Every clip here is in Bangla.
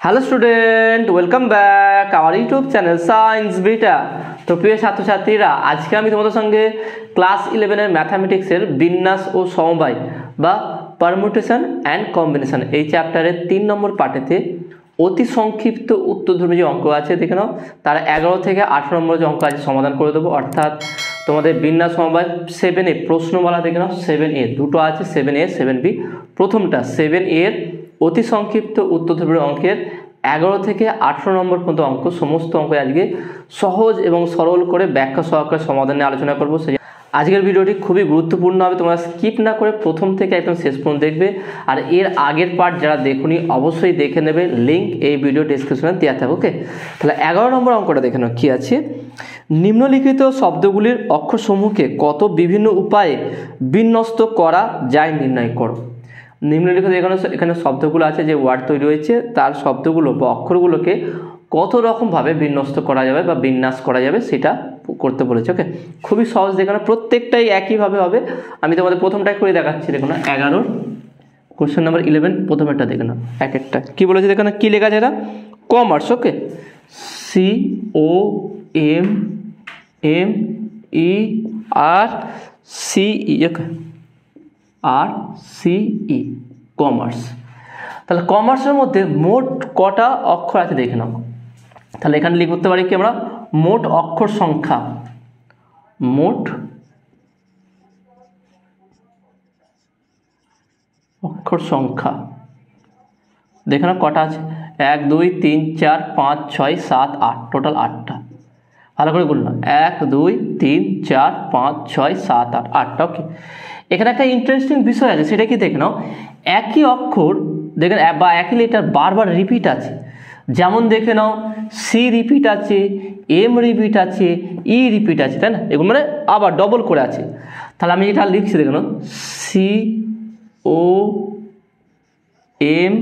Hello student, welcome back our YouTube channel science beta. তো প্রিয় ছাত্রছাত্রীরা, আজকে আমি তোমাদের সঙ্গে ক্লাস 11-এর ম্যাথামেটিক্সের বিন্যাস ও সমবায় বা পারমুটেশন অ্যান্ড কম্বিনেশন এই চ্যাপ্টারের 3 নম্বর পার্টেতে অতি সংক্ষিপ্ত উত্তরধর্মী যে অঙ্ক আছে দেখে নাও, তার 11 থেকে 18 নম্বর যে অঙ্ক আছে সমাধান করে দেবো। অর্থাৎ তোমাদের বিন্যাস সমবায় 7A প্রশ্নমালা দেখে নাও, 7A দুটো আছে, 7A 7B। প্রথমটা 7A অতি সংক্ষিপ্ত উত্তরধর্মী অঙ্কের 11 থেকে 18 নম্বর পর্যন্ত অঙ্ক, সমস্ত অঙ্ক আজকে সহজ এবং সরল করে ব্যাখ্যা সহকারে সমাধান নিয়ে আলোচনা করবো। সেই আজকের ভিডিওটি খুবই গুরুত্বপূর্ণ হবে, তোমরা স্কিপ না করে প্রথম থেকে একদম শেষ পর্যন্ত দেখবে। আর এর আগের পার্ট যারা দেখুনি অবশ্যই দেখে নেবে, লিঙ্ক এই ভিডিও ডেসক্রিপশনে দেওয়া থাকবে। ওকে, তাহলে 11 নম্বর অঙ্কটা দেখে নাও কী আছে। নিম্নলিখিত শব্দগুলির অক্ষরসমূহকে কত বিভিন্ন উপায়ে বিন্যস্ত করা যায় নির্ণয় করো। নিম্নলিখিত এখানে শব্দগুলো আছে, যে ওয়ার্ড তৈরি হয়েছে তার শব্দগুলো বা অক্ষরগুলোকে কত রকমভাবে বিন্যস্ত করা যাবে বা বিন্যাস করা যাবে সেটা করতে বলেছে। ওকে, খুবই সহজ, দেখুন প্রত্যেকটাই একইভাবে হবে। আমি তোমাদের প্রথমটাই করে দেখাচ্ছি। দেখুন 11 কোশ্চেন নাম্বার 11 প্রথমেরটা দেখে নাও। এক একটা কী বলেছে দেখুন, কী লেখা আছে এটা, কমার্স। ওকে, COMMERCE। ওকে, RCE কমার্স। তাহলে কমার্সের মধ্যে মোট কটা অক্ষর আছে দেখে নাও। তাহলে এখানে লিখতে পারি কি আমরা, মোট অক্ষর সংখ্যা, মোট অক্ষর সংখ্যা দেখে নাও কটা আছে, 1 2 3 4 5 6 7 8, টোটাল 8টা। ভালো করে বললাম, 1 2 3 4 5 6 7 8, 8টা। ওকে, এখানে একটা ইন্টারেস্টিং বিষয় আছে, সেটা কি দেখে নাও, একই অক্ষর দেখেন বা একই লেটার বারবার রিপিট আছে। যেমন দেখে নাও, সি রিপিট আছে, এম রিপিট আছে, ই রিপিট আছে, তাই না? এগুলো মানে আবার ডবল করে আছে। তাহলে আমি এটা লিখছি দেখে নাও, COM।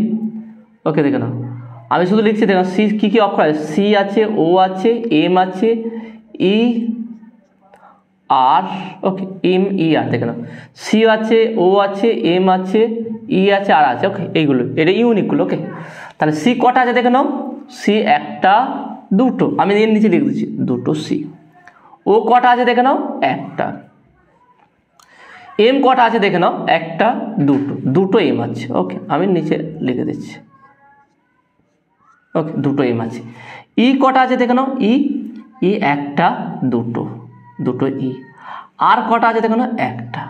ওকে, দেখে নাও আমি শুধু লিখছি, দেখো সি কী কী অক্ষর আছে, সি আছে, ও আছে, এম আছে, ই আর, ওকে এম ই আর, দেখে নাও সি আছে, ও আছে, এম আছে, ই আছে, আর আছে। ওকে, এইগুলো এটা ইউনিকগুলো। ওকে, তাহলে সি কটা আছে দেখে নাও, সি একটা দুটো, আমি এর নিচে লিখে দিচ্ছি দুটো সি। ও কটা আছে দেখে নাও, একটা। এম কটা আছে দেখে নাও, একটা দুটো, দুটো এম আছে। ওকে, আমি নিচে লিখে দিচ্ছি। ওকে, দুটো এম আছে। ই কটা আছে দেখে নাও, ই একটা দুটো, দুটো ই। আর কটা আছে দেখো না, একটা,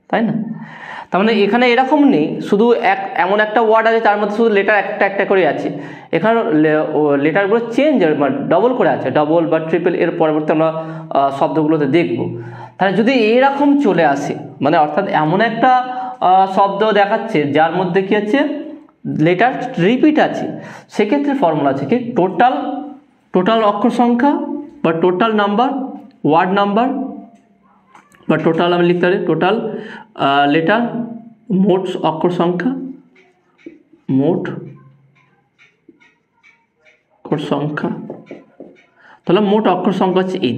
তাই না? তার মানে এখানে এরকম নেই শুধু এমন একটা ওয়ার্ড আছে তার মধ্যে শুধু লেটার একটা একটা করে আছে। এখানে লেটারগুলো চেঞ্জ ডবল করে আছে, ডবল বা ট্রিপল, এর পরবর্তী আমরা শব্দগুলোতে দেখব। তাহলে যদি এরকম চলে আসে, মানে অর্থাৎ এমন একটা শব্দ দেখাচ্ছে যার মধ্যে কি আছে, লেটার রিপিট আছে, সেক্ষেত্রে ফর্মুলা আছে কি, টোটাল অক্ষর সংখ্যা বা টোটাল নাম্বার, ওয়ার্ড নাম্বার বা টোটাল, আমি লিখতে পারি টোটাল লেটার, মোট অক্ষর সংখ্যা, মোট অক্ষর সংখ্যা। তাহলে মোট অক্ষর সংখ্যা হচ্ছে এন।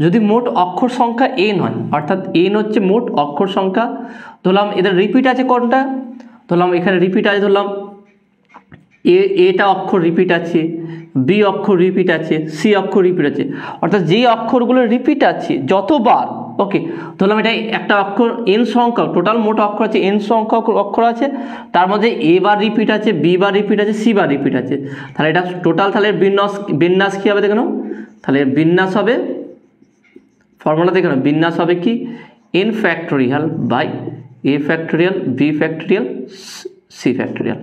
যদি মোট অক্ষর সংখ্যা এন হয়, অর্থাৎ এন হচ্ছে মোট অক্ষর সংখ্যা, ধরলাম এদের রিপিট আছে কোনটা, ধরলাম এখানে রিপিট আছে, ধরলাম এটা অক্ষর রিপিট আছে, বি অক্ষর রিপিট আছে, সি অক্ষর রিপিট আছে, অর্থাৎ যে অক্ষরগুলো রিপিট আছে যতবার। ওকে, ধরলাম এটা একটা অক্ষর এন সংখ্যক, টোটাল মোট অক্ষর আছে এন সংখ্যক অক্ষর আছে, তার মধ্যে এ বার রিপিট আছে, বি বার রিপিট আছে, সি বার রিপিট আছে। তাহলে এটা টোটাল, তাহলে বিন্যাস কী হবে দেখে নাও, তাহলে বিন্যাস হবে, ফর্মুলা দেখে নাও, বিন্যাস হবে কি, n factorial by A factorial, B factorial, C factorial.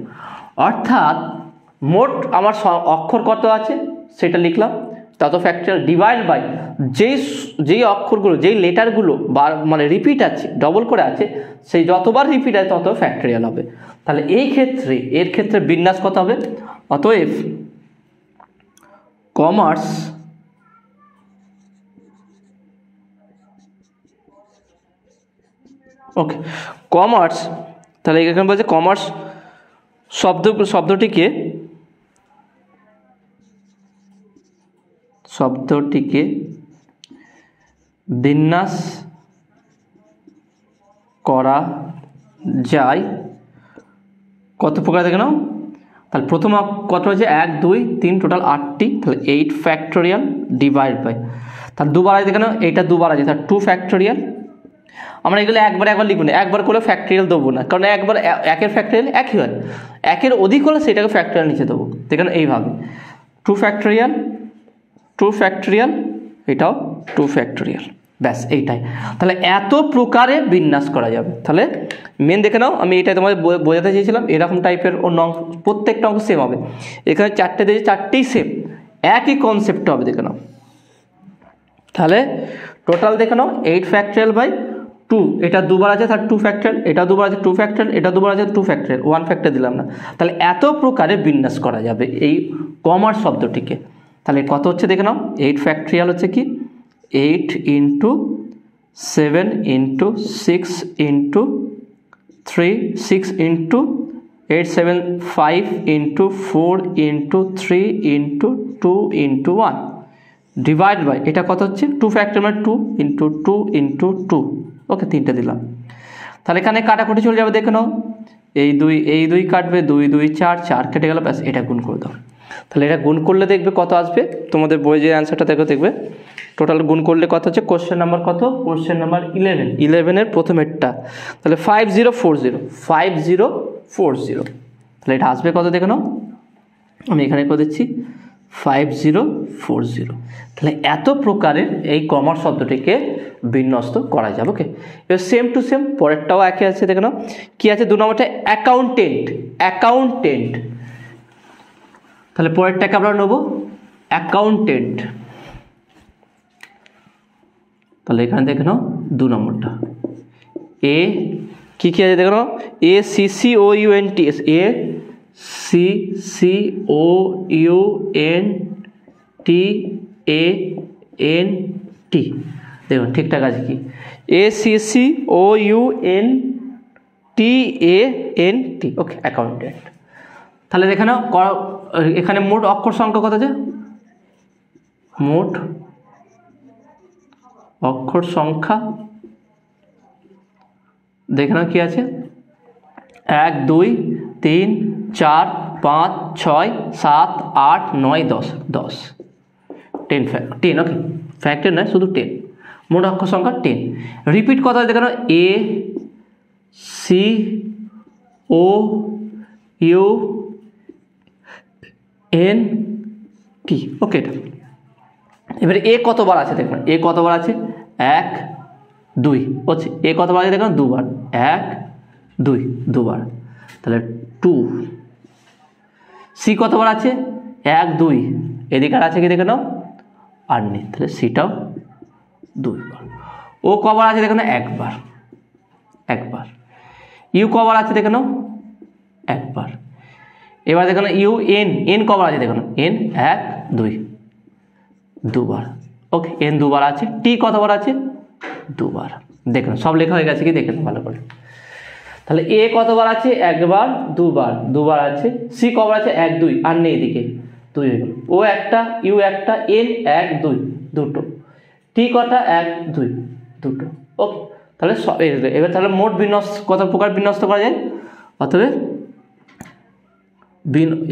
অর্থাৎ মোট আমার অক্ষর কত আছে সেটা লিখলাম, তত ফ্যাক্টোরিয়াল, ডিভাইড বাই যেই অক্ষরগুলো, যেই লেটারগুলো মানে রিপিট আছে, ডবল করে আছে, সেই যতবার রিপিট আছে তত ফ্যাক্টোরিয়াল হবে। তাহলে এর ক্ষেত্রে বিন্যাস কত হবে, অতএব কমার্স ওকে কমার্স, তাহলে এখানে বলছে কমার্স শব্দটিকে বিন্যাস করা যায় কত প্রকার দেখে নাও, তাহলে প্রথম কত হয়েছে 1 2 3 টোটাল 8টি, তাহলে 8 ফ্যাক্টোরিয়াল ডিভাইড বাই, তাহলে দুবার আছে কেন, এইটা দুবার আছে তাহলে 2 ফ্যাক্টোরিয়াল। আমরা এগুলো একবার লিখবো না, একবার করে ফ্যাক্টোরিয়াল দেবো না, কারণ একবার একের ফ্যাক্টোরিয়াল একই হয়, একের অধিক হলে সেটাকে ফ্যাক্টোরিয়াল নিচে দেবো, দেখেন এইভাবে 2 ফ্যাক্টোরিয়াল এটাও 2 ফ্যাক্টোরিয়াল, ব্যাস এইটাই। তাহলে এত প্রকারে বিন্যাস করা যাবে। তাহলে মেন দেখে নাও, আমি এটাই তোমাদের বোঝাতে চেয়েছিলাম, এরকম টাইপের অন্য প্রত্যেকটা অঙ্ক সেম হবে, এখানে 4টে দিয়েছে 4টেই সেম, একই কনসেপ্ট হবে, দেখে নাও। তাহলে টোটাল দেখে নাও 8 ফ্যাক্টোরিয়াল বাই 2, এটা দুবার আছে তার 2 ফ্যাক্টোরিয়াল, এটা দুবার আছে 2 ফ্যাক্টোরিয়াল, এটা দুবার আছে 2 ফ্যাক্টোরিয়াল, 1 ফ্যাক্টর দিলাম না। তাহলে এত প্রকারে বিন্যাস করা যাবে এই কমার্স শব্দটিকে। তাহলে কত হচ্ছে দেখে নাও, 8 ফ্যাক্টোরিয়াল হচ্ছে কি 8 into 7 into 6 into 3, 6 into 8 7 5 into 4 into 3 into 2 into 1 divide by, এটা কত হচ্ছে 2 ফ্যাক্টর মানে 2 ইন্টু 2 ইন্টু 2, ওকে 3টে দিলাম। তাহলে এখানে কাটাকুটি চলে যাবে, দেখে নাও এই দুই কাটবে, 2 2 4 4 কেটে গেল, ব্যাস এটা গুণ করে দাও। তাহলে এটা গুণ করলে দেখবে কত আসবে, তোমাদের বইয়ে যে অ্যান্সারটা দেখবে টোটাল গুণ করলে কত হচ্ছে, কোশ্চেন নাম্বার কত, কোশ্চেন নাম্বার 11 প্রথমেরটা, তাহলে 5040, তাহলে এটা আসবে কত দেখে নাও, আমি এখানে করে দিচ্ছি 5040। তাহলে এত প্রকারের এই কমার্স শব্দটিকে বিন্যস্ত করা যাবে। ওকে, এবার সেম টু সেম পরেরটাও একই আছে, দেখে নাও কি আছে, 2 নম্বরটা অ্যাকাউন্টেন্ট। তাহলে পরেরটাকে আমরা নেব অ্যাকাউন্টেন্ট। তাহলে এখানে দেখে নাও 2 নম্বরটা এ কি আছে দেখে নাও, ACCOUNT, ACCOUNTANT, দেখুন ঠিকঠাক আছে কি, ACCOUNTANT, ওকে অ্যাকাউন্টেন্ট। তাহলে দেখে নাও এখানে মোট অক্ষর সংখ্যা কত আছে, মোট অক্ষর সংখ্যা দেখে নাও কি আছে, 1 2 3 4 5 6 7 8 9 10, 10 ওকে ফ্যাক্টর নয় শুধু 10, মোট অক্ষর সংখ্যা 10। রিপিট কথা দেখে নাও ACCOUNT, ওকে এটা। এবারে এ কতবার আছে দেখবেন, এ কতবার আছে 1 2 হচ্ছে, এ কতবার আছে দেখুন 2 বার, 1 2 2 বার, তাহলে 2। সি কতবার আছে 1 2, এদিকে আর আছে কি দেখে নাও আর নেই, তাহলে সিটাও 2 বার। ও কবার আছে দেখে নাও 1 বার। ইউ কবার আছে দেখে নাও 1 বার। এবার দেখে নাও এন কবার আছে দেখে নাও, এন 1 2 বার, ওকে এন 2 বার আছে। টি কতবার আছে 2 বার, দেখুন সব লেখা হয়ে গেছে কি দেখুন ভালো করে। তাহলে এ কতবার আছে 1 বার 2 বার আছে। সি কবার আছে 1 2 আর নেই এদিকে 2 হয়ে গেল। ও একটা, ইউ একটা, এন 1 2 দুটো, টি কটা 1 2 দুটো, ওকে। তাহলে এবার তাহলে মোট বিন্যাস কত প্রকার বিন্যস্ত করা যায়, অতএব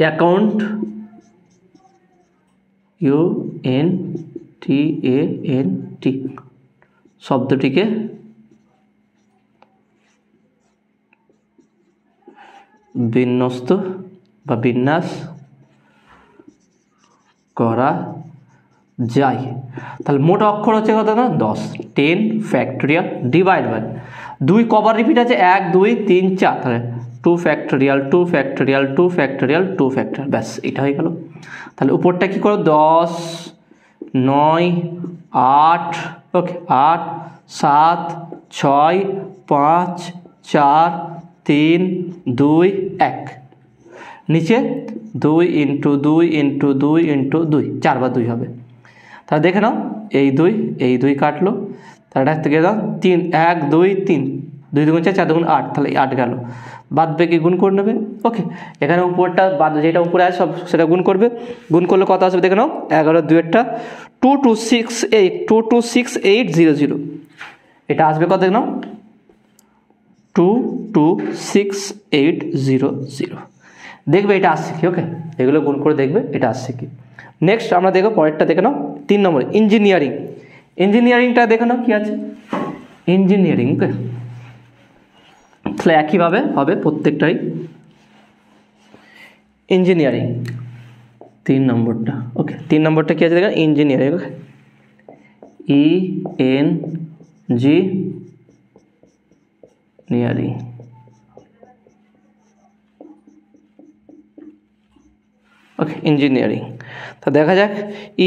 অ্যাকাউন্ট UNTANT শব্দটিকে বিন্যস্ত বা বিন্যাস করা যায়। তাহলে মোট অক্ষর হচ্ছে কত না 10, 10 ফ্যাক্টোরিয়াল ডিভাইড বাই 2 কবার রিপিট আছে 1 2 3 4, তাহলে 2 ফ্যাক্টোরিয়াল 2 ফ্যাক্টোরিয়াল 2 ফ্যাক্টোরিয়াল 2 ফ্যাক্টোরিয়াল, ব্যাস এটা হয়ে গেল। তাহলে উপরটা কি করো 10 9 8, ওকে 8 7 6 5 4 3 2 1, নিচে 2 ইন্টু 2 ইন্টু 2 ইন্টু 2, 4 বার 2 হবে। তাহলে দেখে নাও এই 2 কাটলো, তাহলে এটা থেকে দাও 3 1 2 3 2 2 4 4 2 8, তাহলে 8 গেল, বাদ বাকি গুণ করে নেবে, ওকে। এখানে উপরটা বাদ যেটা উপরে আছে সব সেটা গুণ করবে, গুণ করলে কত আসবে দেখে নাও 11 2 2268 এটা আসবে কত দেখে নাও 22680। দেখবে এটা আসছে কি। ওকে, এগুলো গুণ করে দেখবে এটা আসছে কি। নেক্সট আমরা দেখো পরেরটা দেখে নাও 3 নম্বর ইঞ্জিনিয়ারিং। ইঞ্জিনিয়ারিংটা দেখে নাও কি আছে ইঞ্জিনিয়ারিং। ওকে, তাহলে একইভাবে হবে প্রত্যেকটাই ইঞ্জিনিয়ারিং 3 নম্বরটা। ওকে, 3 নম্বরটা কি আছে দেখেন ইঞ্জিনিয়ারিং। ওকে, ইঞ্জিনিয়ারিং। ওকে, ইঞ্জিনিয়ারিং। তো দেখা যাক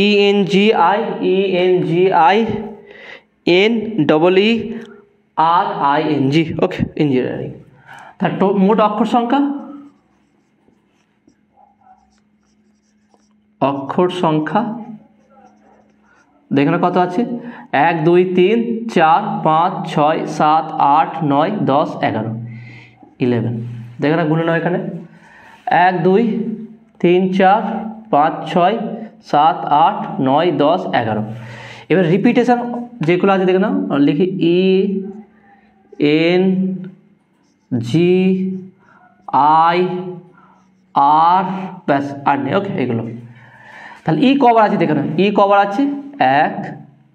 ENGINEERING। ওকে, ইঞ্জিনিয়ারিং। তার মোট অক্ষর সংখ্যা দেখে না কত আছে 1 2 3 4 5 6 7 8 9 10 11 11। দেখে না গুনে নাও এখানে 1 2 3 4 5 6 7 8 9 10 11। এবার রিপিটেশন যেগুলো আছে দেখে নাও লিখি ENGIR ব্যাস আর নেই। ওকে, এগুলো তাহলে ই কবার আছে দেখে নাও ই কবার আছে 1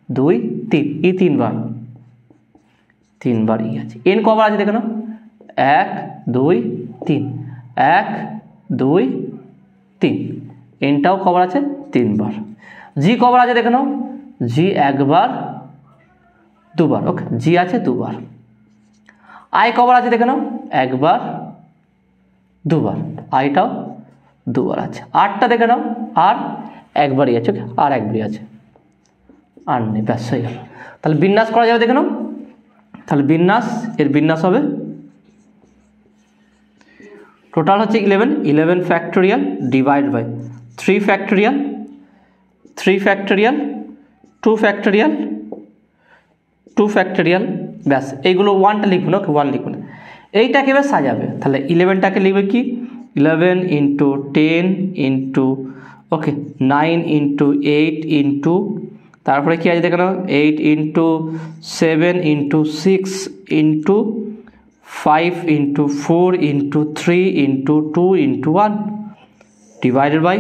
2 3 ই 3 বার ই আছে। এন কবার আছে দেখে নাও 1 2 3 1 2 3 এনটাও কবার আছে 3 বার। জি কবার আছে দেখে নাও জি 1 বার 2 বার। ওকে, জি আছে 2 বার। আই কবার আছে দেখে নাও 1 বার 2 বার, আইটাও 2 বার আছে। আরটা দেখে নাও আর একবারই আছে। ওকে, আর একবারই আছে আর নেই, ব্যাস হয়ে গেল। তাহলে বিন্যাস করা যাবে দেখে নাও। তাহলে এর বিন্যাস হবে টোটাল হচ্ছে 11 factorial divide by 3 factorial 2 factorial 2 factorial ব্যাস। এইগুলো 1টা লিখুন। ওকে, 1 লিখুন। এইটাকে এবার সাজাবে। তাহলে 11টাকে লিখবে কি 11 × 10 × ওকে 9 × 8 × তারপরে কি আছে দেখে নাও 8 × 7 × 6 × 5 × 4 × 3 × 2 × 1 ডিভাইডেড বাই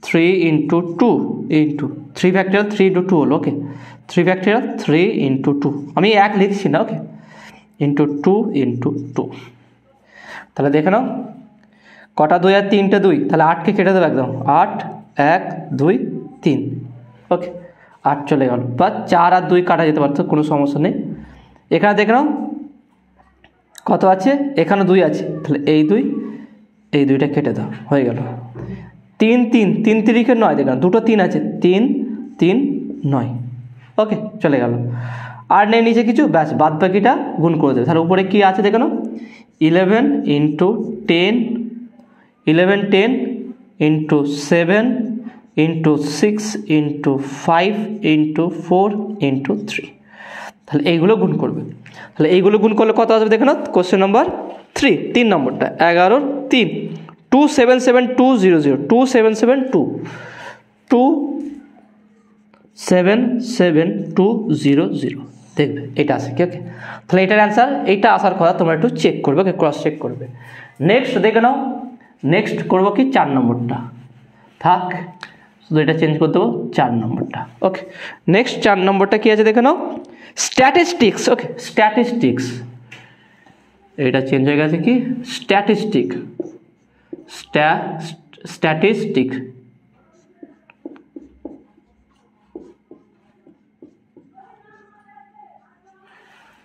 3 × 2 × 3 ফ্যাক্টোরিয়াল 3 × 2 হলো। ওকে, 3 ফ্যাক্টোরিয়াল 3 × 2 আমি 1 লিখছি না। ওকে, × 2 × 2। তাহলে দেখে নাও কটা 2 আর 3টে 2, তাহলে 8কে কেটে দেবো একদম 8 1 2 3। ওকে, 8 চলে গেল বা 4 আর 2 কাটা যেতে পারতো, কোনো সমস্যা নেই। এখানে দেখে নাও কত আছে এখানে 2 আছে, তাহলে এই 2টা কেটে দাও, হয়ে গেল 3 3 3 3 9। দেখুন দুটো 3 আছে 3 3 9। ওকে, চলে গেল। আর নেই নিচে কিছু, ব্যাস বাদ বাকিটা গুণ করে দেবে। তাহলে উপরে কি আছে দেখে নাও 11 × 10 11 10 × 7 × 6 × 5 × 4 × 3। তাহলে এইগুলো গুণ করবে। তাহলে এইগুলো গুণ করলে কত আসবে দেখে নাও কোশ্চেন নাম্বার 3 নম্বরটা 11 3 277200 277200 দেখবে এটা আছে কি। ওকে, তাহলে এটার অ্যান্সার এইটা আসার কথা তোমরা একটু চেক করবে। ওকে, ক্রস চেক করবে। নেক্সট দেখে নাও, নেক্সট করবো কি 4 নম্বরটা থাক, শুধু এটা চেঞ্জ করে দেবো 4 নম্বরটা। ওকে, নেক্সট 4 নম্বরটা কি আছে দেখে নাও স্ট্যাটিস্টিক্স। ওকে, স্ট্যাটিস্টিক্স এটা চেঞ্জ হয়ে গেছে কি স্ট্যাটিস্টিক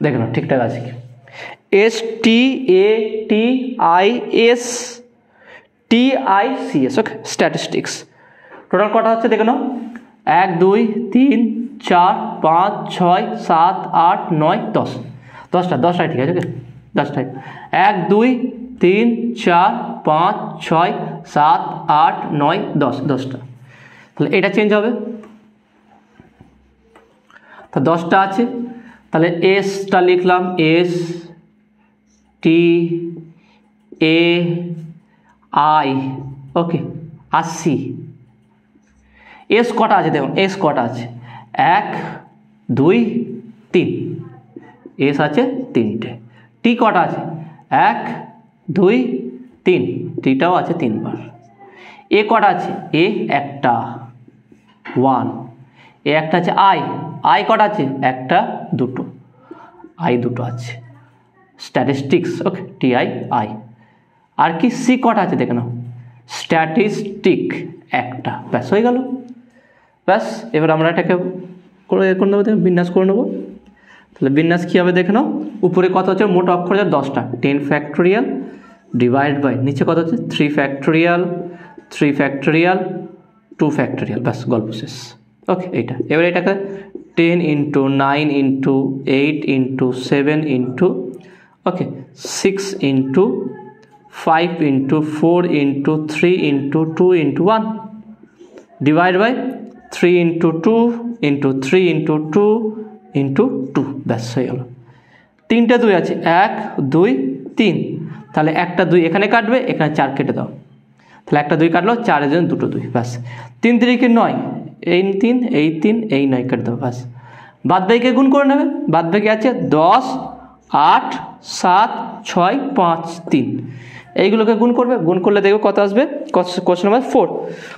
দেখে নাও ঠিকঠাক আছে কি STATISTICS। ওকে, স্ট্যাটিস্টিক্স টোটাল কটা হচ্ছে দেখে নাও 1 2 3 4 5 6 7 8 9 10 10টাই ঠিক আছে। ওকে, 10টাই 1 2 3 4 5 6 7 8 9 10টা। তাহলে এটা চেঞ্জ হবে। তো 10টা আছে, তাহলে এসটা লিখলাম STAI। ওকে, 80। এস কটা আছে দেখুন, এস কটা আছে 1 2 3, এস আছে 3টে। টি কটা আছে 1 2 3, টিটাও আছে 3 বার। এ কটা আছে? এ একটা 1, এ একটা আছে। আই কটা আছে? একটা দুটো, আই দুটো আছে। স্ট্যাটিস্টিক্স, ওকে, TI। আর কি সি কটা আছে দেখে নাও, স্ট্যাটিস্টিক একটা, ব্যাস হয়ে গেল। ব্যাস এবার আমরা এটাকে করে নেবো, বিন্যাস করে নেবো। তাহলে বিন্যাস কী হবে দেখে নাও, উপরে কত হচ্ছে মোট অক্ষর হচ্ছে 10টা, 10 ফ্যাক্টোরিয়াল ডিভাইড বাই নিচে কত হচ্ছে 3 ফ্যাক্টোরিয়াল 3 ফ্যাক্টোরিয়াল 2 ফ্যাক্টোরিয়াল, ব্যাস গল্প শেষ। ওকে, এইটা এবার এটাকে 10 into 9 into 8 into 7 into okay 6 into 5 into 4 into 3 into 2 into 1 divide by 3 into 2 into 3 into 2 into 2, ব্যাস হয়ে গেল। 3টে 2 আছে, 1 2 3, তাহলে একটা 2 এখানে কাটবে, এখানে 4 কেটে দাও, তাহলে একটা 2 কাটলো, 4 এর জন্য দুটো 2, ব্যাস। 3 3 9, এই 3 এই 3 এই 9 কেটে দাও, ব্যাস। বাদ বাকিকে গুণ করে নেবে, বাদ বাকি আছে 10 8 7 6 5 3, এইগুলোকে গুণ করবে, গুণ করলে দেখবে কত আসবে। কোশ্চেন নাম্বার 4,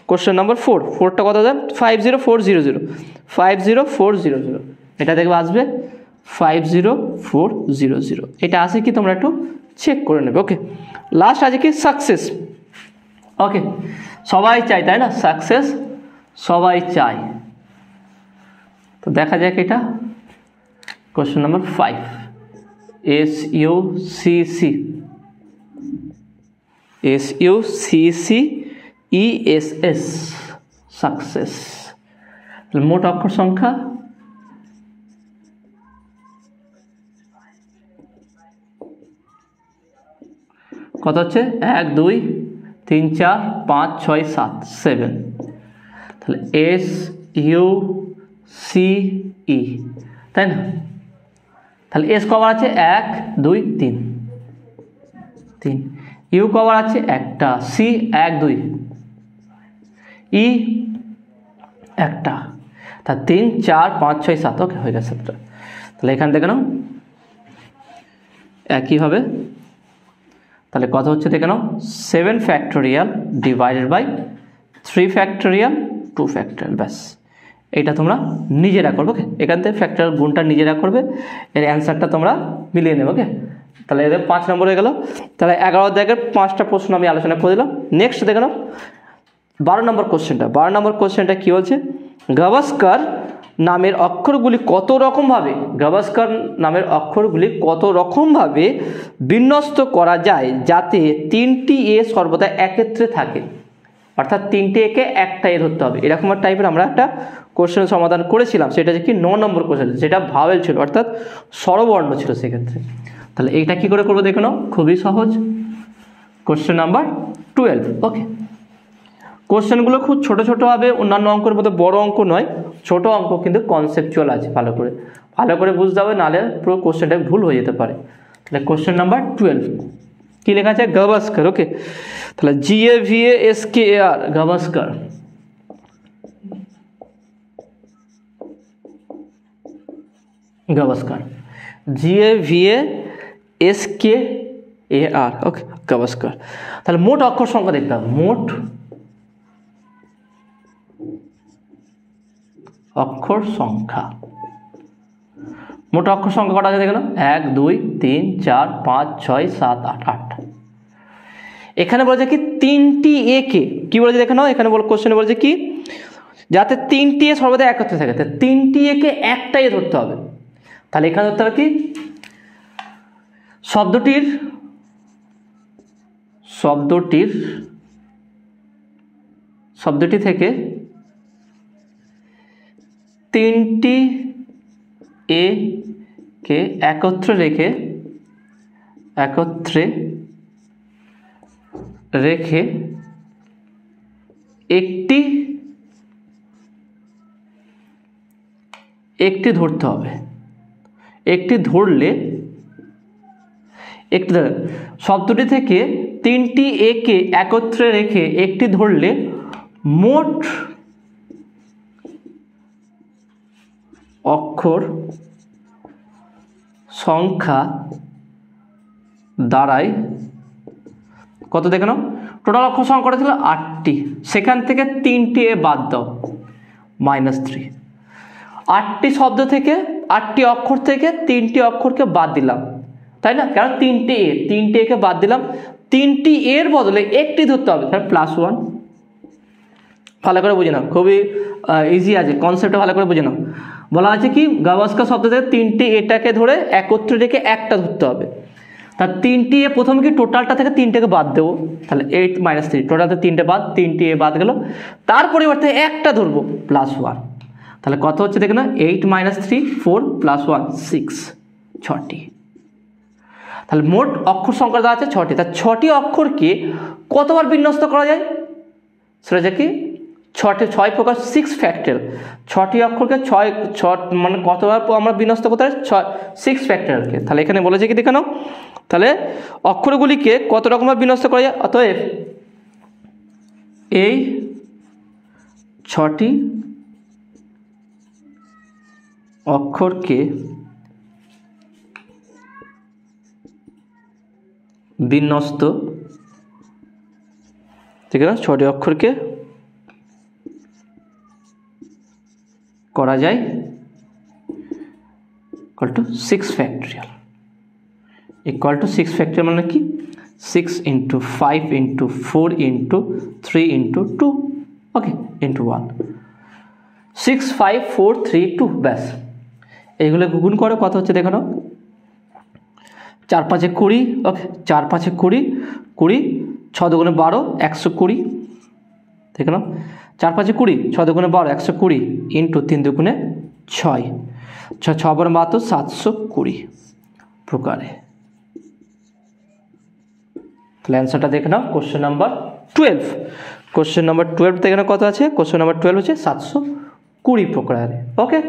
কোশ্চেন নাম্বার 4, 4টা কত দেন 50400, 50400, এটা দেখবে আসবে 50400। এটা আসে কি তোমরা একটু চেক করে নেবে। ওকে, লাস্ট আছে কি সাকসেস। ওকে, সবাই চায় তাই না, সাকসেস সবাই চায়। তো দেখা যাক এটা কোশ্চেন নাম্বার 5, SUCCESS, সাকসেস। মোট অক্ষর সংখ্যা কত হচ্ছে 1 2 3 4 5 6 7 7, তাহলে SUCE, তাই না? তাহলে এস কভার আছে 1 2 3 3, ইউ কভার আছে একটা, সি 1 2, ই একটা, তা 3 4 5 6 7, ওকে হয়ে গেছে 7টা। তাহলে এখান থেকে নাও একই হবে, তাহলে কত হচ্ছে দেখে নাও 7 factorial divided by 3 factorial 2 factorial, ব্যাস। এটা তোমরা নিজেরা করবে। ওকে, এখান থেকে ফ্যাক্টোরিয়াল গুণটা নিজেরা করবে, এর অ্যান্সারটা তোমরা মিলিয়ে নেবে। ওকে, তাহলে এদের 5 নম্বর হয়ে গেল। তাহলে 11 দাগের 5টা প্রশ্ন আমি আলোচনা করে দিলাম। নেক্সট দেখে নাও 12 নম্বর কোশ্চেনটা। 12 নম্বর কোশ্চেনটা কী বলছে, গাভাস্কার নামের অক্ষরগুলি কত রকমভাবে, গাভাস্কার নামের অক্ষরগুলি কত রকমভাবে বিন্যস্ত করা যায় যাতে 3টি এ সর্বদা একত্রে থাকে, অর্থাৎ 3টে একে একটা এ ধরতে হবে। এরকম টাইপের আমরা একটা কোশ্চেনের সমাধান করেছিলাম, সেটা হচ্ছে কি 9 নম্বর কোশ্চেন, যেটা ভাওয়েল ছিল অর্থাৎ স্বরবর্ণ ছিল সেক্ষেত্রে। তাহলে এইটা কী করে করবো দেখে নাও, খুবই সহজ। Question number 12। ওকে, কোশ্চেনগুলো খুব ছোট ছোট হবে, অন্যান্য অঙ্কের মতো বড় অঙ্ক নয়, ছোট অঙ্ক কিন্তু কনসেপচুয়াল আছে, ভালো করে বুঝতে হবে, নাহলে পুরো কোশ্চেনটা ভুল হয়ে যেতে পারে। তাহলে কোশ্চেন নাম্বার 12 কি লেখা আছে, গাভাস্কার। ওকে, তাহলে GAVASKAR, গাভাস্কার। গাভাস্কার, GAVASKAR, ওকে, গাভাস্কার। তাহলে মোট অক্ষর সংখ্যা দেখতে হবে, মোট অক্ষর সংখ্যা, মোট অক্ষর সংখ্যা কটা আছে দেখে নাও, 1 2 3 4 5 6 7 8 8। এখানে বলেছে কি 3টি এ কে, কি বলেছে দেখে নাও, এখানে কোশ্চেনে বলেছে কি যাতে 3টি এ সর্বদা একত্রে থাকে, 3টি এ কে একটা এ ধরতে হবে। তাহলে এখানে ধরতে হবে কি শব্দটি থেকে 3টি এ কে একত্রে রেখে একটি ধরতে হবে। শব্দটি থেকে 3টি এ কে একত্রে রেখে একটি ধরলে মোট অক্ষর সংখ্যা দাঁড়ায় কত দেখে নাও, টোটাল অক্ষর সংখ্যা কত ছিল 8টি, সেখান থেকে 3টি এ বাদ দাও -3। 8টি শব্দ থেকে 8টি অক্ষর থেকে 3টি অক্ষরকে বাদ দিলাম, তাই না? কারণ 3টে একে বাদ দিলাম, 3টি এর বদলে একটি ধরতে হবে, তাহলে +1। ভালো করে বুঝে নাও, খুবই ইজি আছে, কনসেপ্টটা ভালো করে বুঝে নাও। বলা আছে কি গাভাস্কার শব্দ থেকে 3টি এটাকে ধরে একত্রে রেখে একটা ধরতে হবে। তার 3টি এ প্রথমে কি টোটালটা থেকে 3টাকে বাদ দেবো, তাহলে 8 - 3, টোটাল 3টে বাদ, 3টি এ বাদ গেল, তার পরিবর্তে একটা ধরবো +1। তাহলে কত হচ্ছে দেখে না, 8 - 3 4 +1 6, 6টি। তাহলে মোট অক্ষর সংখ্যা দেওয়া আছে 6টি। তার 6টি অক্ষরকে কতবার বিন্যস্ত করা যায়, সেটা হচ্ছে কি 6 প্রকার 6 ফ্যাক্টরিয়াল। 6টি অক্ষরকে 6 মানে কতবার আমরা বিন্যস্ত করতে পারি, 6 ফ্যাক্টরিয়ালকে। তাহলে এখানে বলেছে কি দেখে নাও, তাহলে অক্ষরগুলিকে কত রকমভাবে বিন্যস্ত করা যায়। অতএব এই 6টি অক্ষরকে বিন্যস্ত, ঠিক আছে, 6টি অক্ষরকে করা যায় equal to 6 factorial, equal to 6 factorial মানে কি 6 into 5 into 4 into 3 into 2, ওকে, into 1, 6 5 4 3 2, ব্যাস। এইগুলো গুণ করে কত হচ্ছে দেখো নাও, 4 5 20, ওকে, 4 5 20, 20, 6 2 12, 120, দেখো নাও, 4 5 20, 6 2 12, 120 ইন্টু 3 2 6, 6 6 12 720 প্রকারে। তাহলে অ্যান্সারটা দেখে নাও, কোশ্চেন নাম্বার 12। কোশ্চেন নাম্বার 12 দেখে নাও কত আছে, কোশ্চেন নাম্বার 12 হচ্ছে 720 প্রকারে। ওকে,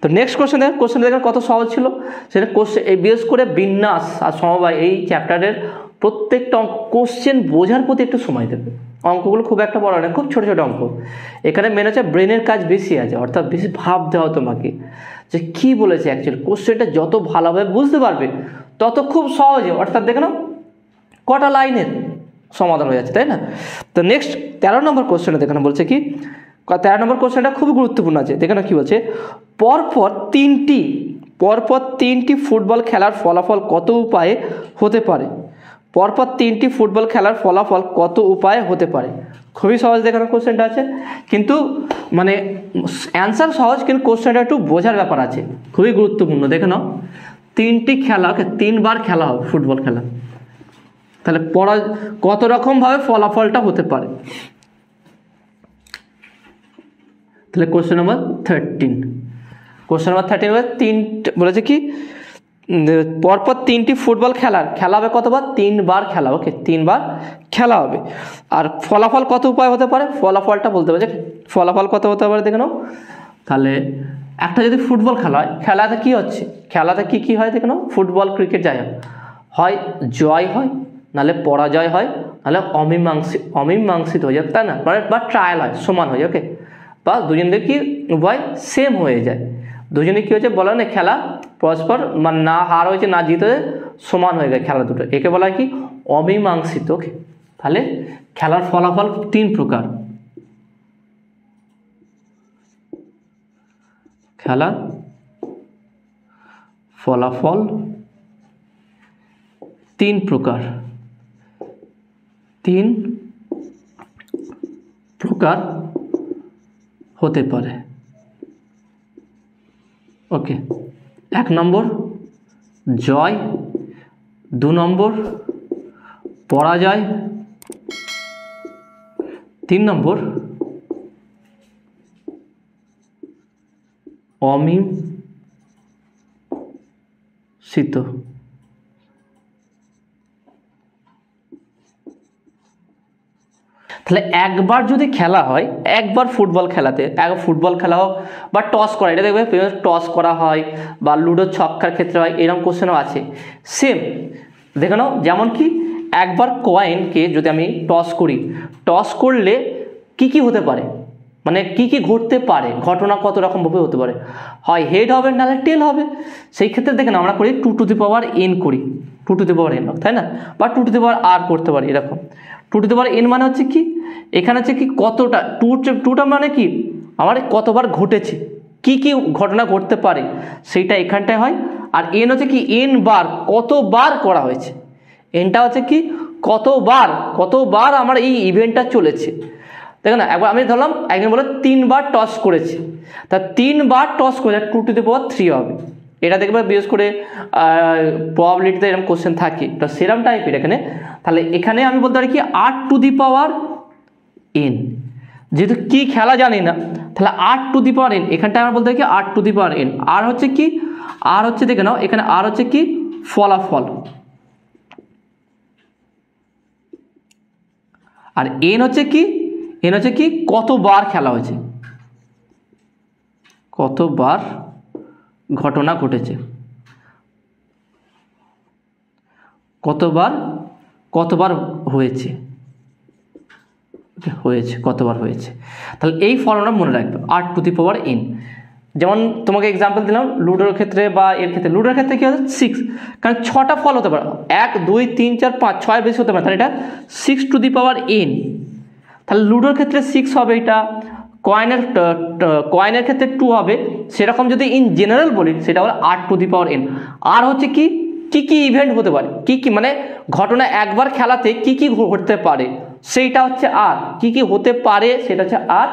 তো নেক্সট কোশ্চেন দেখেন কত সহজ ছিল। সেটা কোশ্চেন এই বিশেষ করে বিন্যাস আর সমবায় এই চ্যাপ্টারের প্রত্যেকটা কোশ্চেন বোঝার প্রতি একটু সময় দেবে। অঙ্কগুলো খুব একটা বড় না, খুব ছোট ছোট অঙ্ক। এখানে মেন হচ্ছে ব্রেনের কাজ বেশি আছে, অর্থাৎ বেশি ভাবতে হয় তোমাকে যে কী বলেছে অ্যাকচুয়ালি। কোশ্চেনটা যত ভালোভাবে বুঝতে পারবে তত খুব সহজে, অর্থাৎ দেখে নাও কটা লাইনের সমাধান হয়ে যাচ্ছে, তাই না? তো নেক্সট 13 নম্বর কোশ্চেনটা দেখানো বলছে কি, 13 নম্বর কোশ্চেনটা খুব গুরুত্বপূর্ণ আছে। দেখে কি বলছে, পরপর তিনটি ফুটবল খেলার ফলাফল কত উপায়ে হতে পারে। পরপর 3টি ফুটবল খেলার ফলাফল কত উপায়ে হতে পারে। খুবই সহজ দেখানো কোশ্চেনটা আছে, কিন্তু মানে অ্যান্সার সহজ, কিন্তু কোশ্চেনটা একটু বোঝার ব্যাপার আছে, খুবই গুরুত্বপূর্ণ। দেখে নাও 3টি খেলা, 3বার খেলা হবে ফুটবল খেলা, তাহলে কত রকমভাবে ফলাফলটা হতে পারে। তাহলে কোশ্চেন নাম্বার 13, কোশ্চেন নাম্বার 13 বলেছে কি পরপর 3টি ফুটবল খেলা হবে কতবার, 3বার খেলা, ওকে, 3বার খেলা হবে। আর ফলাফল কত উপায় হতে পারে, ফলাফলটা বলতে হবে, ফলাফল কত হতে পারে দেখে নাও। তাহলে একটা যদি ফুটবল খেলা হয়, খেলাতে কি হচ্ছে, খেলাতে কি হয় দেখে নাও, ফুটবল ক্রিকেট যাই হয় জয় হয়, নাহলে পরাজয় হয়, নাহলে অমীমাংসিত হয়ে যায়, তাই না, বা ট্রায়াল হয়, সমান হয়ে যায়, ওকে, বা দুজনদের কি উভয় সেম হয়ে যায়, দুজনে কি হচ্ছে বলা না, খেলা পরস্পর মানে না হার হয়েছে না জিতে সমান হয়ে গেছে খেলা দুটো, একে বলা হয় কি অমীমাংসিত। ওকে, তাহলে খেলার ফলাফল 3 প্রকার, খেলার ফলাফল 3 প্রকার, 3 প্রকার হতে পারে। ওকে, 1 নম্বর জয়, 2 নম্বর পরাজয়, 3 নম্বর অমীমাংসিত। তাহলে একবার যদি খেলা হয়, একবার ফুটবল খেলাতে, ফুটবল খেলা হোক বা টস করা, এটা দেখবে টস করা হয় বা লুডো ছক্কার ক্ষেত্রে হয়, এরকম কোশ্চেনও আছে সেম। দেখে নাও, যেমন কি একবার কয়েনকে যদি আমি টস করি, টস করলে কি হতে পারে, মানে কি ঘটতে পারে, ঘটনা কত রকমভাবে হতে পারে, হয় হেড হবে নাহলে টেল হবে। সেই ক্ষেত্রে দেখেন আমরা করি 2 to the power n করি, 2 two to the power n, তাই না? বা টু টু দি পাওয়ার আর করতে পারি এরকম। Two to the power n মানে হচ্ছে কি, এখানে হচ্ছে কি কতটা, টুটা মানে কি আমার কতবার ঘটেছে, কি কি ঘটনা ঘটতে পারে সেইটা এখানটায় হয়। আর এন হচ্ছে কি এন বার, কতবার করা হয়েছে। এনটা হচ্ছে কি কতবার আমার এই ইভেন্টটা চলেছে। দেখো না, একবার আমি ধরলাম একজন বলে 3 বার টস করেছে, তা 3 বার টস করে টু টু দি পাওয়ার 3 হবে। এটা দেখবে বিশেষ করে প্রবাবিলিটিতে এরকম কোশ্চেন থাকে, তো সেরম টাইপের এখানে। তাহলে এখানে আমি বলতে পারি কি আর টু দি পাওয়ার এন, যেহেতু কি খেলা জানি না, তাহলে আর টু দি পাওয়ার এন, এখানটা আমরা বলতে পারি কি আর টু দি পাওয়ার এন। আর হচ্ছে কি, আর হচ্ছে দেখে নাও এখানে আর হচ্ছে কি ফলাফল, আর এন হচ্ছে কি, এন হচ্ছে কি কতবার খেলা হয়েছে, কতবার ঘটনা ঘটেছে, কতবার হয়েছে, কতবার হয়েছে। তাহলে এই ফর্মুলা মনে রাখবে, আর টু দি পাওয়ার এন। যেমন তোমাকে এক্সাম্পল দিলাম লুডোর ক্ষেত্রে বা এর ক্ষেত্রে। লুডোর ক্ষেত্রে কি হচ্ছে 6, কারণ 6টা ফল হতে পারে, 1 2 3 4 5 6 বেশি হতে পারে, তাহলে এটা 6 টু দি পাওয়ার এন। তাহলে লুডোর ক্ষেত্রে 6 হবে এটা, কয়েনের ক্ষেত্রে 2 হবে। সেরকম যদি ইন জেনারেল বলি সেটা হলো আর টু দি পাওয়ার এন। আর হচ্ছে কি কি ইভেন্ট হতে পারে, কি মানে ঘটনা একবার খেলাতে কি ঘটতে পারে সেইটা হচ্ছে আর, কি হতে পারে সেটা হচ্ছে আর,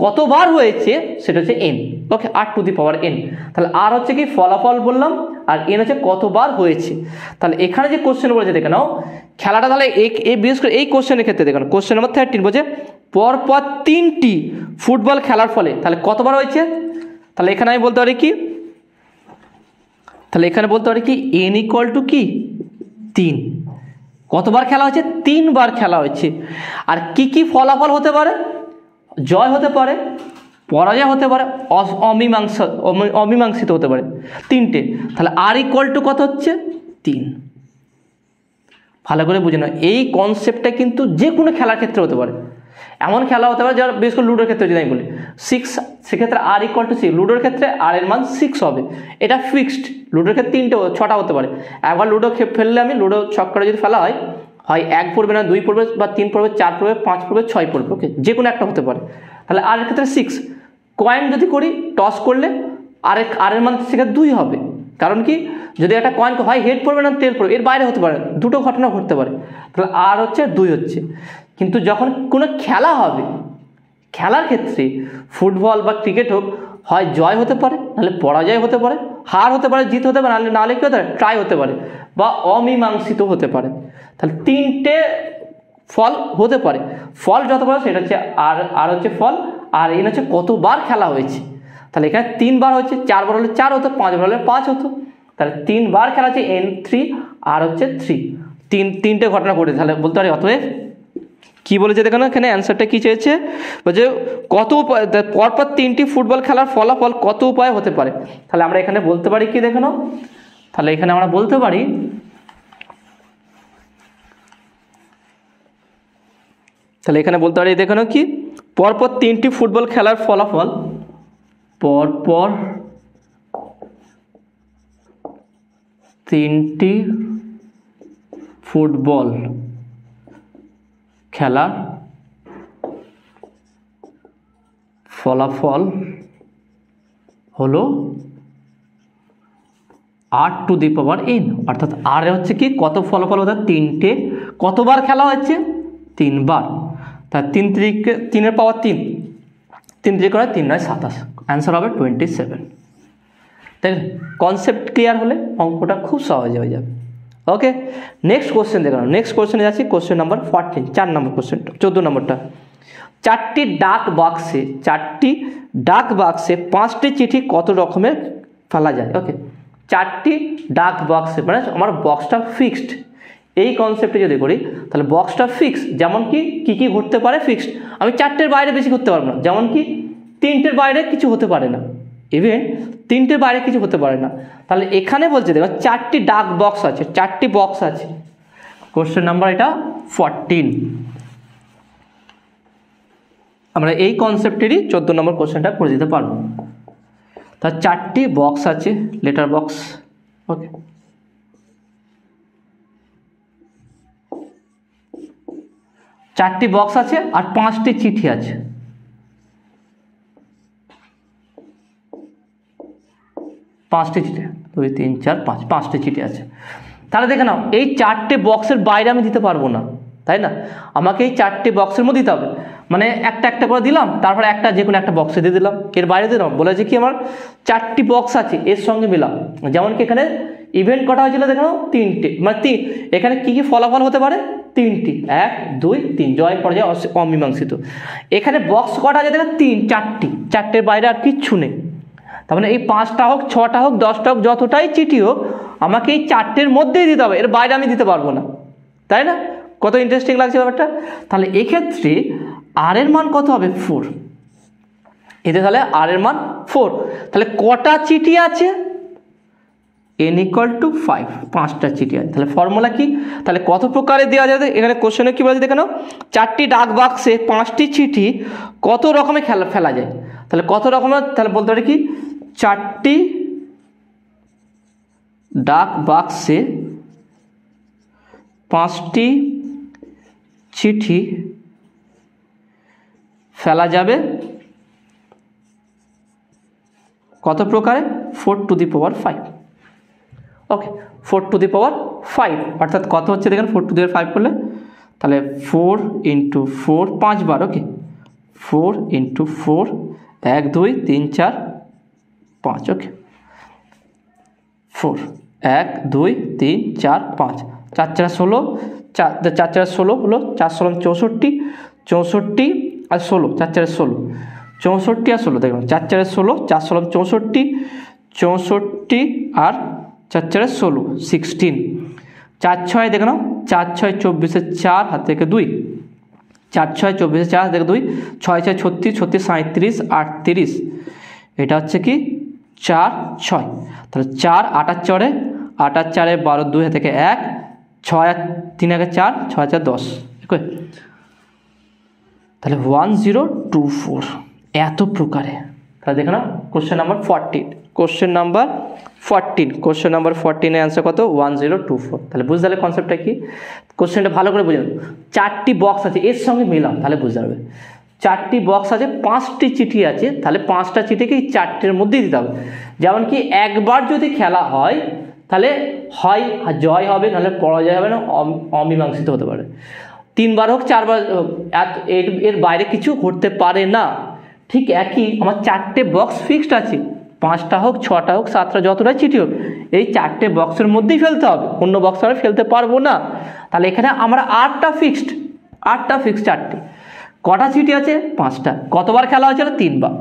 কতবার হয়েছে সেটা হচ্ছে এন। ওকে, আর টু দি পাওয়ার এন। তাহলে আর হচ্ছে কি ফলাফল বললাম, আর এন হচ্ছে কতবার হয়েছে। তাহলে এখানে যে কোশ্চেন বলেছে দেখে নাও খেলাটা, তাহলে বিশেষ করে এই কোশ্চেনের ক্ষেত্রে দেখো কোশ্চেন নাম্বার 13 বলছে পরপর 3টি ফুটবল খেলার ফলে তাহলে কতবার হয়েছে। তাহলে এখানে আমি বলতে পারি কি, তাহলে এখানে বলতে পারি কি এন ইকুয়াল টু কি 3। কতবার খেলা হয়েছে, 3 বার খেলা হয়েছে। আর কি ফলাফল হতে পারে, জয় হতে পারে, পরাজয় হতে পারে, অমীমাংসিত হতে পারে, 3টে। তাহলে আর ইকুয়াল টু কত হচ্ছে 3। ভালো করে বুঝে নাও, এই কনসেপ্টটা কিন্তু যে কোনো খেলার ক্ষেত্রে হতে পারে। এমন খেলা হতে পারে যারা বিশেষ করে লুডোর ক্ষেত্রে যদি আমি বলি 6, সেক্ষেত্রে আর ইকুয়াল টু 6, লুডোর ক্ষেত্রে আর এর মান 6 হবে, এটা ফিক্সড। লুডোর ক্ষেত্রে 6টা হতে পারে। একবার লুডো ফেললে আমি লুডো ছক করে যদি ফেলা হয় 1 পড়বে না 2 পড়বে বা 3 পড়বে 4 পড়বে 5 পড়বে 6 পড়বে, ওকে, যে কোনো একটা হতে পারে। তাহলে আর এর ক্ষেত্রে 6। কয়েন যদি করি টস করলে আর এর মান সেক্ষেত্রে 2 হবে, কারণ কি যদি একটা কয়েন হয় হেড পড়বে না টেল পড়বে, এর বাইরে হতে পারে, দুটো ঘটনা ঘটতে পারে। তাহলে আর হচ্ছে 2 হচ্ছে। কিন্তু যখন কোনো খেলা হবে, খেলার ক্ষেত্রে ফুটবল বা ক্রিকেট হোক, হয় জয় হতে পারে, নাহলে পরাজয় হতে পারে, হার হতে পারে, জিত হতে পারে, নাহলে কি হতে পারে ট্রাই হতে পারে, বা অমীমাংসিত হতে পারে। তাহলে 3টে ফল হতে পারে। ফল যত পারে সেটা হচ্ছে আর হচ্ছে ফল, আর এন হচ্ছে কতবার খেলা হয়েছে। তাহলে এখানে 3 বার হচ্ছে, 4 বার হলে 4 হতো, 5 বার হলে 5 হতো। তাহলে 3 বার খেলা হচ্ছে N3, আর হচ্ছে 3, 3টে ঘটনা ঘটেছে। তাহলে বলতে পারি অতএব কি বলেছে দেখো না, এখানে অ্যান্সারটা কি চেয়েছে, বলছে কত পরপর 3টি ফুটবল খেলার ফলাফল কত উপায় হতে পারে। তাহলে আমরা এখানে বলতে পারি কি দেখো না, তাহলে এখানে আমরা বলতে পারি দেখো না কি পরপর 3টি ফুটবল খেলার ফলাফল, পরপর 3টি ফুটবল খেলার ফলাফল হলো আর টু দি পাওয়ার এন। অর্থাৎ আর হচ্ছে কি কত ফলাফল হতো, 3টে, কতবার খেলা হচ্ছে 3 বার। তা 3 এর পাওয়ার 3, 3 3 করে 3 9 27, অ্যান্সার হবে 27। তাই কনসেপ্ট ক্লিয়ার হলে অঙ্কটা খুব সহজে হয়ে যাবে। ওকে, নেক্সট কোশ্চেন দেখো। নেক্সট কোশ্চেনে যাচ্ছি, কোশ্চেন নাম্বার 14, 4 নম্বর কোশ্চেনটা, 14 নম্বরটা। 4টি ডাক বাক্সে 5টি চিঠি কত রকমের ফেলা যায়। ওকে, 4টি ডাক বাক্সে, মানে আমার বক্সটা ফিক্সড। এই কনসেপ্টে যদি করি তাহলে বক্সটা ফিক্সড, যেমন কি ঘটতে পারে ফিক্সড। আমি 4টের বাইরে বেশি করতে পারবো না, যেমন কি 3টের বাইরে কিছু হতে পারে না, ইভেন 3টের বাইরে কিছু হতে পারে না। তাহলে এখানে বলছে দেখো 4টি ডাক বক্স আছে, 4টি বক্স আছে। কোশ্চেন নাম্বার এটা 14। আমরা এই কনসেপ্টেরই 14 নম্বর কোশ্চেনটা করে দিতে পারবো। তার 4টি বক্স আছে, লেটার বক্স। ওকে, 4টি বক্স আছে আর 5টি চিঠি আছে। পাঁচটি চিঠি, 2 3 4 5, 5টি চিঠি আছে। তাহলে দেখে নাও এই 4টে বক্সের বাইরে আমি দিতে পারবো না, তাই না? আমাকে এই 4টে বক্সের মধ্যে দিতে হবে। মানে একটা একটা করে দিলাম, তারপরে একটা যে কোনো একটা বক্সে দিয়ে দিলাম, এর বাইরে দিলাম। বলেছে কি আমার 4টি বক্স আছে, এর সঙ্গে মিলাম। যেমন কি এখানে ইভেন্ট কটা হয়েছিল দেখে নাও 3টে, মানে এখানে কি কি ফলাফল হতে পারে 3টি, 1 2 3, জয় পর্যায়ে অমীমাংসিত। এখানে বক্স কটা আছে দেখো 4টি, 4টের বাইরে আর কিচ্ছু নেই। তার মানে এই 5টা হোক 6টা হোক 10টা হোক যতটাই চিঠি হোক আমাকে এই 4টের মধ্যেই দিতে হবে, এর বাইরে আমি দিতে পারবো না, তাই না? কত ইন্টারেস্টিং লাগছে ব্যাপারটা। তাহলে এক্ষেত্রে আর এর মান কত হবে 4, এতে তাহলে আর এর মান 4। তাহলে কটা চিঠি আছে n = 5, 5টা চিঠি আছে। তাহলে ফর্মুলা কি, তাহলে কত প্রকারে দেওয়া যাবে এখানে কোশ্চেনে কি বলছে দেখে নাও, 4টি ডাক বাক্সে 5টি চিঠি কত রকমে ফেলা যায়। তাহলে কত রকমের, তাহলে বলতে পারি কি 4টি ডাক বাক্সে 5টি চিঠি ফেলা যাবে কত প্রকারে 4⁵। ওকে, 4⁵, অর্থাৎ কত হচ্ছে দেখেন 4⁵ করলে, তাহলে 4 × 4 5 বার। ওকে, 4 × 4, 1 2 3 4 5। ওকে, 4 1 2 3 4 5, 4 4 16, 4 4 16 হলো 4 16 64, 64 আর 16, 4 4 16, 64 আর 16 দেখুন, 4 4 16, 4 16 64, 64 আর 4 4 16 16, 4 6 দেখে নাও, 4 6 24, 4 হাত থেকে 2, 4 6 24, 4 হাত থেকে 2, 6 6 36, 36 37 38, এটা হচ্ছে কি 4 6। তাহলে 4 8 আর 4, 8 আর 4 12, 2 থেকে 1, 6 আর 3 আগে 4, 6 4 10। ওকে, তাহলে 1024 এত প্রকারে। তাহলে দেখে now question number 14, question number 14 এর অ্যান্সার কত 1024। তাহলে বুঝতে পারলে কনসেপ্টটা কি, কোশ্চেনটা ভালো করে বুঝে নাও। 4টি বক্স আছে, এর সঙ্গে মেলাম তাহলে বুঝতে পারবে। 4টি বক্স আছে, 5টি চিঠি আছে, তাহলে 5টা চিঠিকে এই 4টের মধ্যেই দিতে হবে। যেমন কি একবার যদি খেলা হয় তাহলে হয় জয় হবে, নাহলে পরাজয় হবে, না অমীমাংসিত হতে পারে। 3বার হোক 4বার হোক, এর বাইরে কিছু ঘটতে পারে না। ঠিক একই আমার 4টে বক্স ফিক্সড আছে, 5টা হোক 6টা হোক 7টা যতটাই চিঠি হোক এই 4টে বক্সের মধ্যেই ফেলতে হবে, অন্য বক্স আমরা ফেলতে পারবো না। তাহলে এখানে আমরা 8টা ফিক্সড 4টে। কটা চিঠি আছে 5টা, কতবার খেলা হয়েছিল 3বার।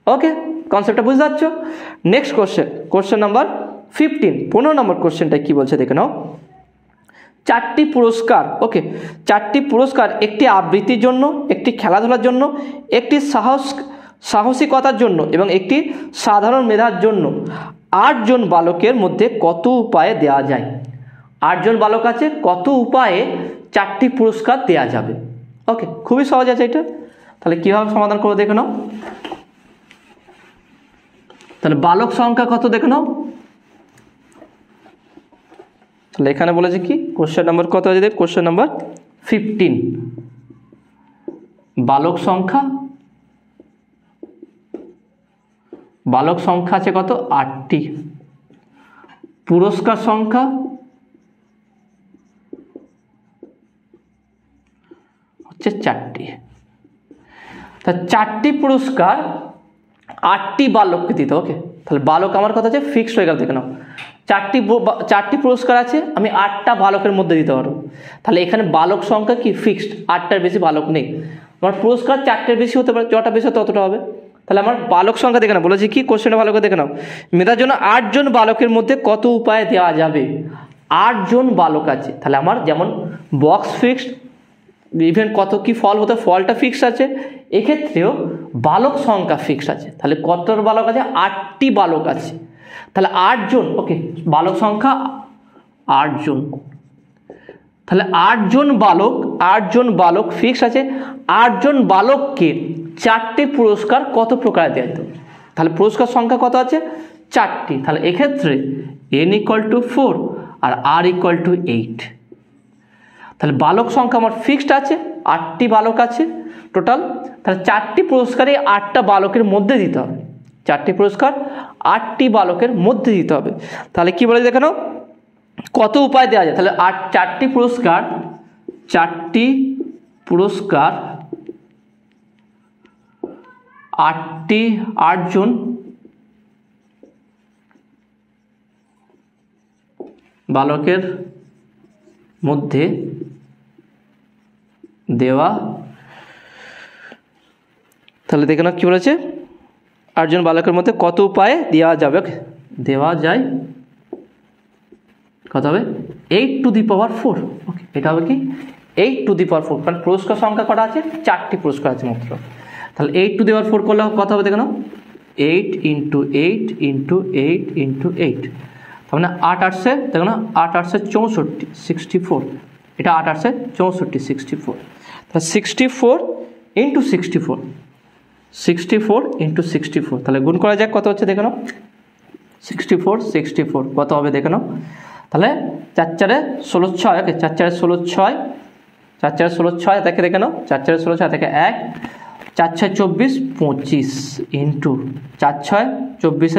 ওকে, কনসেপ্টটা বুঝতে পারছো। নেক্সট কোশ্চেন নাম্বার 15 নম্বর কোশ্চেনটা কি বলছে দেখে নাও। 4টি পুরস্কার, ওকে 4টি পুরস্কার একটি আবৃত্তির জন্য, একটি খেলাধুলার জন্য, একটি সাহসিকতার জন্য এবং একটি সাধারণ মেধার জন্য 8 জন বালকের মধ্যে কত উপায়ে দেওয়া যায়। 8 জন বালক আছে, কত উপায়ে 4টি পুরস্কার দেওয়া যাবে। ওকে, খুবই সহজ আছে এটা। তাহলে কীভাবে সমাধান করে দেখে নাও। তাহলে বালক সংখ্যা কত দেখে নাও। তাহলে এখানে বলেছে কি কোশ্চেন নাম্বার কত আছে দেখ, কোশ্চেন নাম্বার 15। বালক সংখ্যা আছে কত 8টি, পুরস্কার সংখ্যা হচ্ছে 4টি। তা 4টি পুরস্কার 8টি বালককে দিতে। ওকে, তাহলে বালক আমার কথা আছে ফিক্সড হয়ে গেল দেখে নাও। 4টি পুরস্কার আছে, আমি 8টা বালকের মধ্যে দিতে পারবো। তাহলে এখানে বালক সংখ্যা কি ফিক্সড, 8টার বেশি বালক নেই। আমার পুরস্কার 4টের বেশি হতে পারে, যটা বেশি ততটা হবে। তাহলে আমার বালক সংখ্যা দেখে নাও, বলেছি কি কোশ্চেনটা ভালো করে দেখে নাও। মেধার জন্য 8 জন বালকের মধ্যে কত উপায়ে দেওয়া যাবে। 8 জন বালক আছে, তাহলে আমার যেমন বক্স ফিক্সড, ইভেন কত কি ফল হতে ফলটা ফিক্সড আছে, এক্ষেত্রেও বালক সংখ্যা ফিক্সড আছে। তাহলে কত বালক আছে 8টি বালক আছে, তাহলে 8 জন। ওকে, বালক সংখ্যা 8 জন, তাহলে 8 জন বালক ফিক্সড আছে। 8 জন বালককে 4টি পুরস্কার কত প্রকার দেওয়া যেত। তাহলে পুরস্কার সংখ্যা কত আছে 4টি। তাহলে এক্ষেত্রে n = 4 আর r = 8। তাহলে বালক সংখ্যা আমার ফিক্সড আছে, 8টি বালক আছে টোটাল। তাহলে 4টি পুরস্কারই 8টা বালকের মধ্যে দিতে হবে, 4টি পুরস্কার 8টি বালকের মধ্যে দিতে হবে। তাহলে কি বলে দেখানো, কত উপায় দেওয়া যায়? তাহলে 4টি পুরস্কার 8জন বালকের মধ্যে দেওয়া। তাহলে দেখে না কি বলেছে, 8জন বালকের মধ্যে কত উপায়ে দেওয়া যাবে, দেওয়া যায় কত হবে 8 টু দি পাওয়ার 4। ওকে, এটা হবে কি 8 টু দি পাওয়ার 4, কারণ পুরস্কার সংখ্যা কটা আছে, 4টি পুরস্কার আছে মাত্র। তাহলে 8 টু দি পাওয়ার 4 করলে কত হবে দেখো না, 8 × 8 × 8 × 8, তার মানে 8 8 দেখো না, 8 8 64 64, এটা 8 8 64 64। তাহলে 64 × 64 64 × 64, তাহলে গুণ করা যাক কত হচ্ছে দেখে নাও, 64 64 কত হবে দেখে নাও। তাহলে 4 4 16 6, ওকে 4 4 16 6, 4 4 16 6 থেকে দেখে নাও, 4 4 16 6 থেকে 1, 4 6 24 25 ইন্টু 4 6 24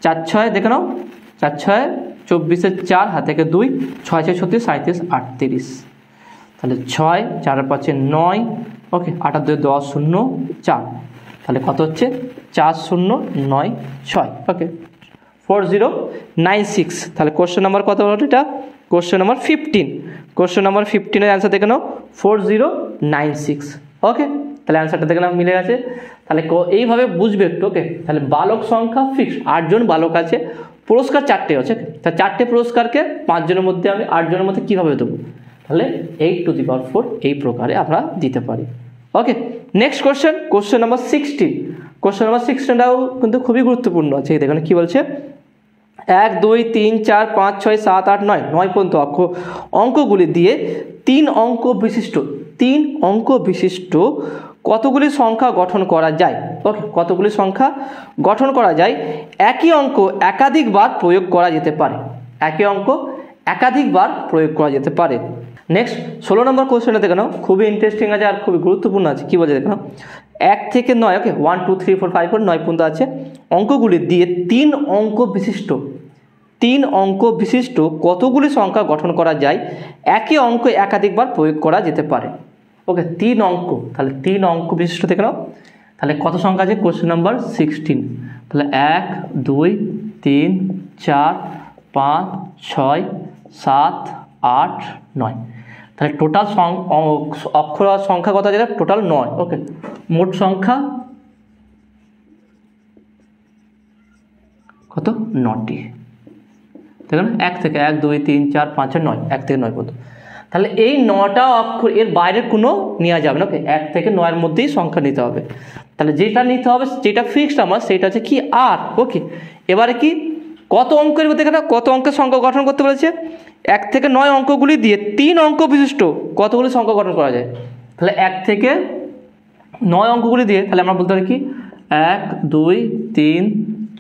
4 6 দেখে নাও, 4 6 24 4 হাত থেকে 2, 6 6 36 37 38, তাহলে 6 4 5 9, ওকে 8 2 10 0 4, তাহলে কত হচ্ছে 4096, ওকে 4096। তাহলে কোশ্চেন নাম্বার কত হলো এটা, কোশ্চেন নাম্বার 15, কোশ্চেন নাম্বার 15 এর অ্যান্সার দেখে নাও 4096। ওকে, তাহলে অ্যান্সারটা দেখে নাও মিলে গেছে। তাহলে এইভাবে বুঝবে একটু। ওকে, তাহলে বালক সংখ্যা ফিক্সড, 8জন বালক আছে, পুরস্কার 4টে আছে। তাহলে 4টে পুরস্কারকে 5 জনের মধ্যে আমি 8 জনের মধ্যে কীভাবে দেবো, তাহলে 8 টু দি পাওয়ার 4 এই প্রকারে আমরা দিতে পারি। Okay, next question, question number 16। Question number 16টাও কিন্তু খুবই গুরুত্বপূর্ণ আছে। দেখুন কি বলছে, 1 2 3 4 5 6 7 8 9 পর্যন্ত অঙ্কগুলি দিয়ে 3 অঙ্ক বিশিষ্ট কতগুলি সংখ্যা গঠন করা যায়। ওকে, কতগুলি সংখ্যা গঠন করা যায়, একই অঙ্ক একাধিকবার প্রয়োগ করা যেতে পারে, একই অঙ্ক একাধিকবার প্রয়োগ করা যেতে পারে। নেক্সট 16 নম্বর কোশ্চেনটা দেখে নাও, খুবই ইন্টারেস্টিং আছে আর খুবই গুরুত্বপূর্ণ আছে। কি বলছে দেখে নাও, 1 থেকে 9, ওকে 1 2 3 4 5 4 9 পর্যন্ত আছে অঙ্কগুলি দিয়ে 3 অঙ্ক বিশিষ্ট কতগুলি সংখ্যা গঠন করা যায়, একই অঙ্ক একাধিকবার প্রয়োগ করা যেতে পারে। ওকে, 3 অঙ্ক, তাহলে 3 অঙ্ক বিশিষ্ট দেখে নাও। তাহলে কত সংখ্যা আছে, কোশ্চেন নাম্বার 16। তাহলে 1 2 3 4 5 6 7 8 9, তাহলে টোটাল অক্ষর সংখ্যা কত আছে, টোটাল 9। ওকে, মোট সংখ্যা কত, 9টি। দেখুন 1 থেকে 1 2 3 4 5 6 9, 1 থেকে 9 পর্যন্ত। তাহলে এই 9টা অক্ষর, এর বাইরে কোনো নেওয়া যাবে না। ওকে, 1 থেকে 9 মধ্যেই সংখ্যা নিতে হবে। তাহলে যেটা নিতে হবে, যেটা ফিক্সড আমার, সেটা হচ্ছে কি আর। ওকে, এবারে কি কত অঙ্কের মধ্যে এখানে কত অঙ্কের সংখ্যা গঠন করতে বলেছে, 1 থেকে 9 অঙ্কগুলি দিয়ে 3 অঙ্ক বিশিষ্ট কতগুলি সংখ্যা গঠন করা যায়। তাহলে 1 থেকে 9 অঙ্কগুলি দিয়ে, তাহলে আমরা বলতে পারি কি 1 2 3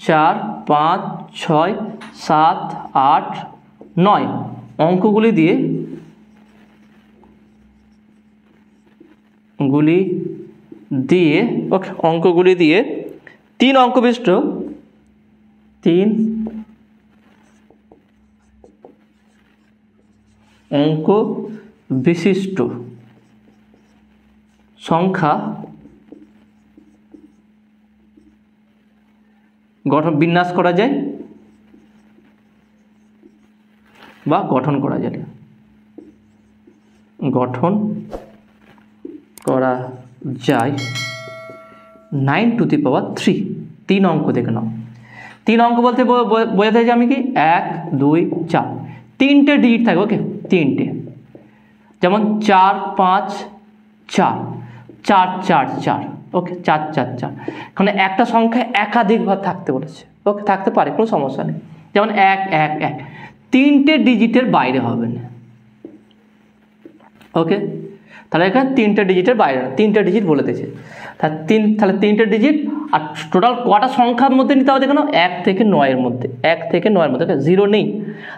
4 5 6 7 8 9 অঙ্কগুলি দিয়ে ওকে অঙ্কগুলি দিয়ে 3 অঙ্ক বিশিষ্ট 3 অঙ্ক বিশিষ্ট সংখ্যা বিন্যাস করা যায় বা গঠন করা যায়, যায় 9 টু দি পাওয়ার 3। 3 অঙ্ক দেখে নাও, 3 অঙ্ক বলতে বোঝাতে চাই আমি কি 1 2 4, 3টে ডিজিট থাকে। ওকে, 3টে, যেমন 4 5 4 4 4 4, ওকে 4 4 4। এখানে একটা সংখ্যা একাধিকবার থাকতে বলেছে। ওকে, থাকতে পারে, কোনো সমস্যা নেই। যেমন 1 1 1, 3টে ডিজিটের বাইরে হবে না। ওকে, তাহলে এখানে 3টে ডিজিটের বাইরে, 3টে ডিজিট বলে দিয়েছে। তাহলে 3টে ডিজিট। আর টোটাল কটা সংখ্যার মধ্যে নিতে হবে দেখো, 1 থেকে 9-এর মধ্যে, 1 থেকে 9-এর মধ্যে, জিরো নেই,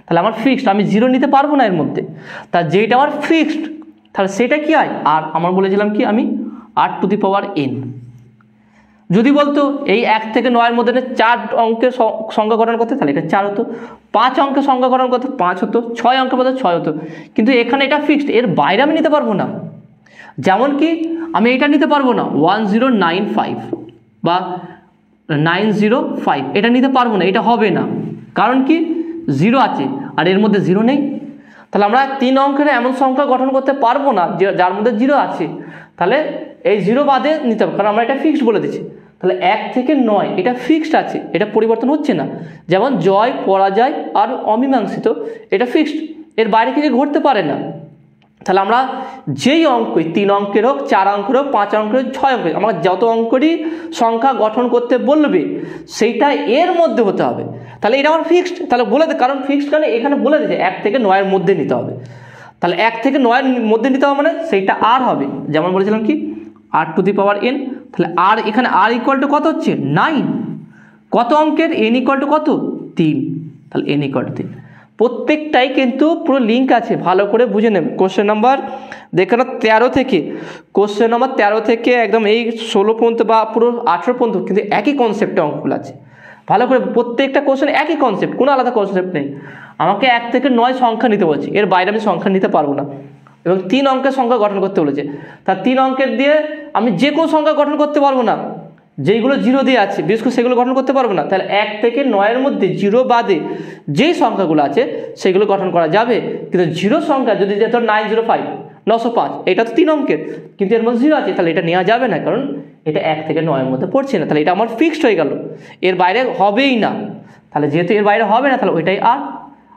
তাহলে আমার ফিক্সড, আমি জিরো নিতে পারবো না এর মধ্যে। তা যেটা আমার ফিক্সড তাহলে সেটা কি হয়, আর আমার বলেছিলাম কি আমি r⁴n। যদি বলতো এই 1 থেকে 9-এর মধ্যে 4 অঙ্কের সংখ্যা গঠন করতে, তাহলে এটা 4 হতো, 5 অঙ্কের সংখ্যা গঠন করতে 5 হতো, 6 অঙ্কের মধ্যে 6 হতো। কিন্তু এখানে এটা ফিক্সড, এর বাইরে আমি নিতে পারবো না। যেমন কি আমি এটা নিতে পারবো না 1095 বা 905, এটা নিতে পারবো না, এটা হবে না। কারণ কি, জিরো আছে আর এর মধ্যে জিরো নেই। তাহলে আমরা 3 অঙ্কের এমন সংখ্যা গঠন করতে পারবো না যার মধ্যে জিরো আছে, তাহলে এই জিরো বাদে নিতে হবে, কারণ আমরা এটা ফিক্সড বলে দিচ্ছি। তাহলে 1 থেকে 9 এটা ফিক্সড আছে, এটা পরিবর্তন হচ্ছে না। যেমন জয়, পরাজয় আর অমীমাংসিত, এটা ফিক্সড, এর বাইরে কিছু ঘটতে পারে না। তাহলে আমরা যেই অঙ্কই 3 অঙ্কের হোক, 4 অঙ্কের হোক, 5 অঙ্কের হোক, 6 অঙ্কের, আমরা যত অঙ্কেরই সংখ্যা গঠন করতে বলবে সেইটা এর মধ্যে হতে হবে। তাহলে এটা আমার ফিক্সড, তাহলে বলে দে, কারণ ফিক্সড কারণে এখানে বলে দিয়েছে 1 থেকে 9-এর মধ্যে নিতে হবে। তাহলে 1 থেকে 9-এর মধ্যে নিতে হবে মানে সেইটা আর হবে, যেমন বলেছিলাম কি r⁴n। তাহলে আর এখানে r ইকুয়াল টু কত হচ্ছে 9, কত অঙ্কের, n ইকুয়াল টু কত 3, তাহলে n ইকুয়াল টু 3। প্রত্যেকটাই কিন্তু পুরো লিঙ্ক আছে, ভালো করে বুঝে নেবে। কোশ্চেন নাম্বার দেখো 13 থেকে, কোশ্চেন নাম্বার 13 থেকে একদম এই 16 পর্যন্ত বা পুরো 18 পর্যন্ত কিন্তু একই কনসেপ্টে অঙ্কগুলো আছে। ভালো করে প্রত্যেকটা কোশ্চেন একই কনসেপ্ট, কোনো আলাদা কনসেপ্ট নেই। আমাকে 1 থেকে 9 সংখ্যা নিতে বলছে, এর বাইরে আমি সংখ্যা নিতে পারবো না। এবং 3 অঙ্কের সংখ্যা গঠন করতে বলেছে, তার 3 অঙ্কের দিয়ে আমি যে কোনো সংখ্যা গঠন করতে পারবো না, যেইগুলো জিরো দিয়ে আছে বিশেষ করে সেগুলো গঠন করতে পারবো না। তাহলে 1 থেকে 9-এর মধ্যে জিরো বাদে যেই সংখ্যাগুলো আছে সেগুলো গঠন করা যাবে। কিন্তু জিরো সংখ্যা যদি যেত 905, 905, এটা তো 3 অঙ্কের, কিন্তু এর মধ্যে জিরো আছে, তাহলে এটা নেওয়া যাবে না, কারণ এটা 1 থেকে 9-এর মধ্যে পড়ছে না। তাহলে এটা আমার ফিক্সড হয়ে গেল, এর বাইরে হবেই না। তাহলে যেহেতু এর বাইরে হবে না, তাহলে ওইটাই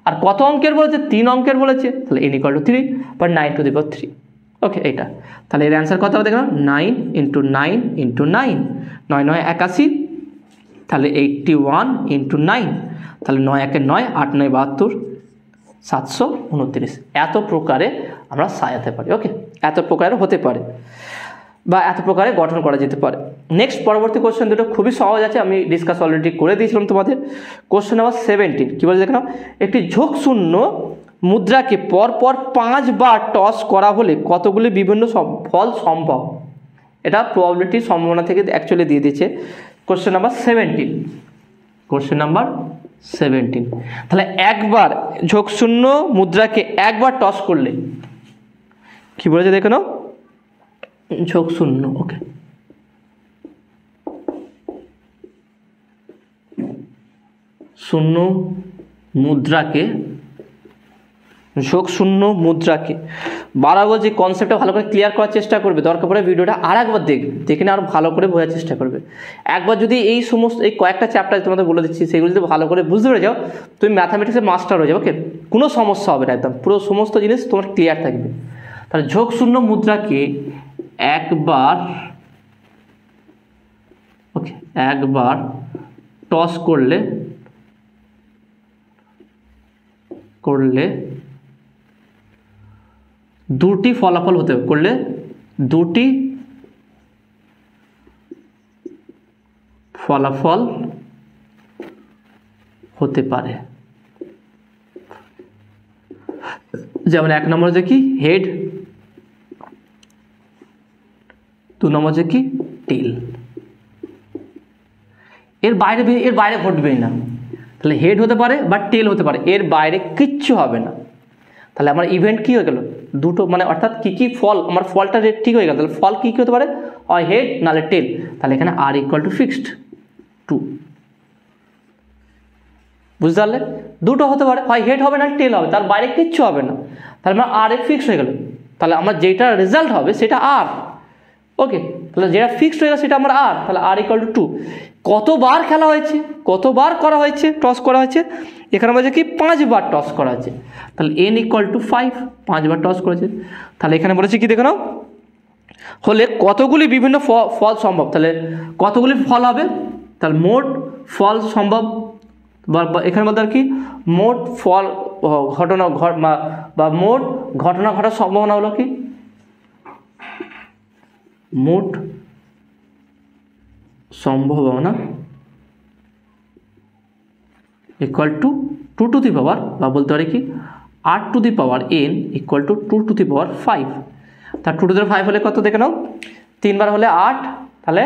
আর কত অঙ্কের বলেছে, 3 অঙ্কের বলেছে, তাহলে n = 3 বা 9⁴। ওকে, এইটা তাহলে এর অ্যান্সার কত হবে দেখুন, 9 × 9 × 9, 9 9 81, তাহলে 81 × 9, তাহলে 9 1 9, 8 9 72, 729। এত প্রকারে আমরা সাজাতে পারি। ওকে, এত প্রকারে হতে পারে বা এত প্রকারে গঠন করা যেতে পারে। নেক্সট পরবর্তী কোশ্চেন দুটো খুবই সহজ আছে, আমি ডিসকাস অলরেডি করে দিয়েছিলাম তোমাদের। কোশ্চেন নাম্বার 17 কি বলে দেখো, একটি ঝোঁকশূন্য মুদ্রাকে পরপর 5 বার টস করা হলে কতগুলি বিভিন্ন ফল সম্ভব। এটা প্রবাবিলিটি সম্ভাবনা থেকে অ্যাকচুয়ালি দিয়ে দিয়েছে। কোশ্চেন নাম্বার 17, কোশ্চেন নাম্বার 17, তাহলে একবার ঝোঁকশূন্য মুদ্রাকে একবার টস করলে কি বলেছে দেখো না, ঝোঁকশূন্য। ওকে, শূন্য মুদ্রাকে, ঝোঁকশূন্য মুদ্রাকে, বারবার যে কনসেপ্টটা ভালো করে ক্লিয়ার করার চেষ্টা করবে, দরকার পড়ে ভিডিওটা আর একবার দেখে না, আরও ভালো করে বোঝার চেষ্টা করবে। একবার যদি এই সমস্ত এই কয়েকটা চ্যাপ্টার তোমাদের বলে দিচ্ছি, সেগুলো যদি ভালো করে বুঝতে পেরে যাও, তুমি ম্যাথামেটিক্সের মাস্টার হয়ে যাবে। ওকে, কোনো সমস্যা হবে না, একদম পুরো সমস্ত জিনিস তোমার ক্লিয়ার থাকবে। তাহলে ঝোঁকশূন্য মুদ্রাকে একবার, ওকে, একবার টস করলে দুটি ফলাফল হতে করলে দুটি ফলাফল হতে পারে। যেমন 1 নম্বর যে কি হেড, 2 নম্বর যে কি টেল। এর বাইরে ঘটবেই না। তাহলে হেড হতে পারে বা টেল হতে পারে, এর বাইরে কিচ্ছু হবে না। তাহলে আমার ইভেন্ট কি হয়ে গেল, দুটো, মানে অর্থাৎ কি ফল, আমার ফলটা রেট ঠিক হয়ে গেল। তাহলে ফল কি হতে পারে, হয় হেড নাহলে টেল। তাহলে এখানে r = ফিক্সড 2। বুঝতে পারলে, দুটো হতে পারে, হয় হেড হবে না টেল হবে, তার বাইরে কিচ্ছু হবে না। তাহলে আমার r ফিক্সড হয়ে গেল। তাহলে আমার যেটা রেজাল্ট হবে সেটা r। ওকে, তাহলে যেটা ফিক্সড হয়ে গেল সেটা আমার r, তাহলে r = 2। কতবার খেলা হয়েছে, কতবার করা হয়েছে, টস করা হয়েছে, এখানে বলছে কি 5 বার টস করা হয়েছে। তাহলে n = 5, 5 বার টস করেছে। তাহলে এখানে বলেছে কি দেখো না, হলে কতগুলি বিভিন্ন ফল সম্ভব। তাহলে কতগুলি ফল হবে, তাহলে মোট ফল সম্ভব, বা এখানে বলতে আর কি মোট ফল ঘটনা বা মোট ঘটনা ঘটার সম্ভাবনা হলো কি, মোট সম্ভাবনা equal to 2 to the power, বা বলতে পারি কি 8 to the power n equal to 2 to the power 5। তার 2 টু দি পাওয়ার 5 হলে কত দেখে নাও, 3 বার হলে 8, তাহলে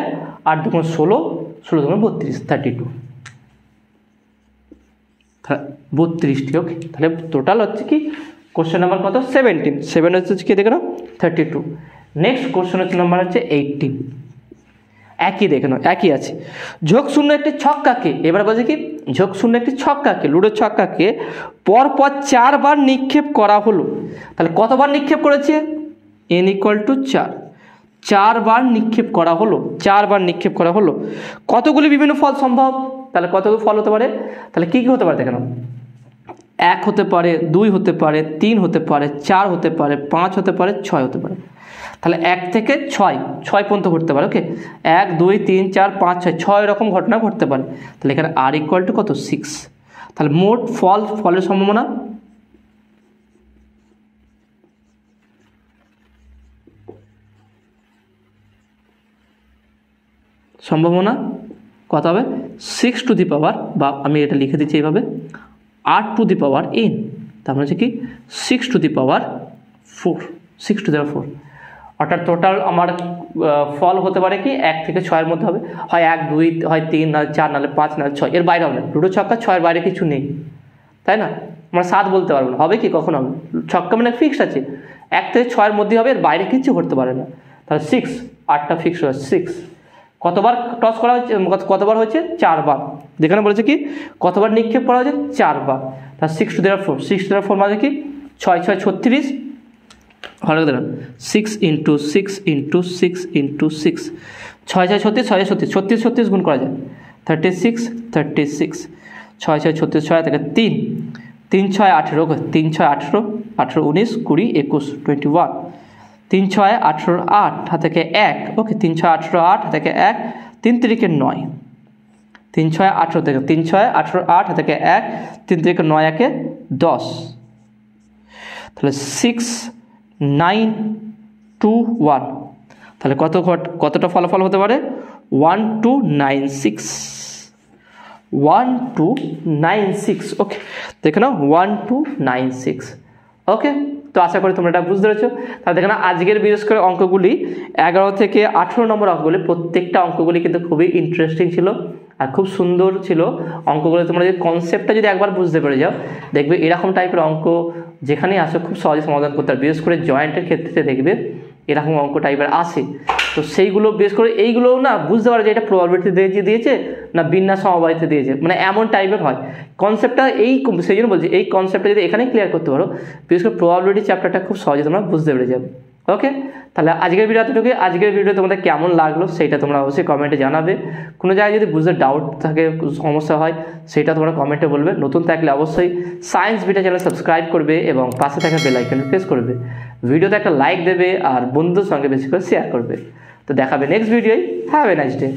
8 দুগুণ 16, 16 দুগুণ 32, 32, 32টি। ওকে, তাহলে টোটাল হচ্ছে কি কোশ্চেন নাম্বার কত 17, 7 হচ্ছে কি দেখে নাও 32। নেক্সট কোশ্চেন হচ্ছে নাম্বার হচ্ছে 18, একই দেখে নাও, একই আছে। ঝোঁক শূন্য একটি ছক্কাকে, এবার বলছে কি ঝোঁক শূন্য একটি ছক্কাকে, লুডোর ছক্কাকে পরপর 4 বার নিক্ষেপ করা হলো। তাহলে কতবার নিক্ষেপ করেছে, n ইকুয়াল টু 4, 4 বার নিক্ষেপ করা হলো, 4 বার নিক্ষেপ করা হলো। কতগুলি বিভিন্ন ফল সম্ভব, তাহলে কতগুলো ফল হতে পারে, তাহলে কী কী হতে পারে দেখে নাও, 1 হতে পারে, 2 হতে পারে, 3 হতে পারে, 4 হতে পারে, 5 হতে পারে, 6 হতে পারে। তাহলে 1 থেকে 6 পর্যন্ত ঘটতে পারে। ওকে, 1 2 3 4 5 6 এরকম ঘটনা ঘটতে পারে। তাহলে এখানে আর ইকুয়াল টু কত 6। তাহলে মোট ফলের সম্ভাবনা কত হবে 6 টু দি পাওয়ার, বা আমি এটা লিখে দিচ্ছি এইভাবে 8 টু দি পাওয়ার n, তার মানে হচ্ছে কি 6 two the power 4, 6 two the পাওয়ার 4। অর্থাৎ টোটাল আমার ফল হতে পারে কি 1 থেকে 6-এর মধ্যে হবে, হয় 1 2 হয় 3 না 4 নাহলে 5 নাহলে 6, এর বাইরে হবে না। লুডো ছক্কা 6-এর বাইরে কিছু নেই, তাই না? আমরা 7 বলতে পারবো না, হবে কি কখন হবে, ছক্কা মানে ফিক্সড আছে 1 থেকে 6-এর মধ্যে হবে, এর বাইরে কিছু করতে পারে না। তাহলে 6, 8টা ফিক্সড হয় 6। কতবার টস করা হচ্ছে, কতবার হচ্ছে 4 বার। যেখানে বলেছে কি কতবার নিক্ষেপ করা হয়েছে 4 বার। তার 6 two the power 4, 6 two the পাওয়ার 4 মানে কি 6 6 36, ভালো করে দেখুন 6 ইন্টু 6 ইন্টু 6 ইন্টু 6, 6 6 36, 6 36, 36 গুণ করা যায় 36, 36, 6 6 36, 6 থেকে 3, 3 6 18, 3 6 18, 18 19 20 21 21, 3 6 18 8 হাত থেকে 1। ওকে, 3 6 18 8 হাত থেকে 1, 3 3 9, 3 6 18 থেকে 3 6 18 8 হাত থেকে 1, 3 3 9 1 10। তাহলে 6 9 2 1, তাহলে কতটা ফলাফল হতে পারে 1 2 9 6, 1 2 9 6। ওকে, দেখে নাও 1 2 9 6। ওকে, তো আশা করি তোমরা এটা বুঝতে পেরেছো। তাহলে দেখে না আজকের বিশেষ করে অঙ্কগুলি 11 থেকে 18 নম্বর অঙ্কগুলি, প্রত্যেকটা অঙ্কগুলি কিন্তু খুবই ইন্টারেস্টিং ছিল আর খুব সুন্দর ছিল অঙ্কগুলো। তোমরা যদি কনসেপ্টটা যদি একবার বুঝতে পেরে যাও, দেখবে এরকম টাইপের অঙ্ক যেখানেই আসো খুব সহজে সমাধান করতে পারবে। বিশেষ করে জয়েন্টের ক্ষেত্রে দেখবে এরকম অঙ্ক টাইপের আসে, তো সেইগুলো বিশেষ করে এইগুলো না বুঝতে পারে যে এটা প্রবাবিলিটি দিয়েছে না বিন্যাস সমবায়িতে দিয়েছে, মানে এমন টাইপের হয় কনসেপ্টটা। সেই জন্য বলছি এই কনসেপ্টটা যদি এখানেই ক্লিয়ার করতে পারো, বিশেষ করে প্রবাবিলিটি চ্যাপ্টারটা খুব সহজে তোমরা বুঝতে পেরে যাবে। ওকে, তাহলে আজকের ভিডিও এতটুকু। আজকের ভিডিও তোমাদের কেমন লাগলো সেটা তোমরা অবশ্যই কমেন্টে জানাবে। কোনো জায়গায় যদি বুঝতে ডাউট থাকে, সমস্যা হয়, সেটা তোমরা কমেন্টে বলবে। নতুন থাকলে অবশ্যই সায়েন্স বিটা চ্যানেল সাবস্ক্রাইব করবে এবং পাশে থাকা বেল আইকনটি প্রেস করবে। ভিডিওতে একটা লাইক দেবে আর বন্ধুদের সঙ্গে বেশি করে শেয়ার করবে। তো দেখাবে নেক্সট ভিডিওয়। Have a nice day.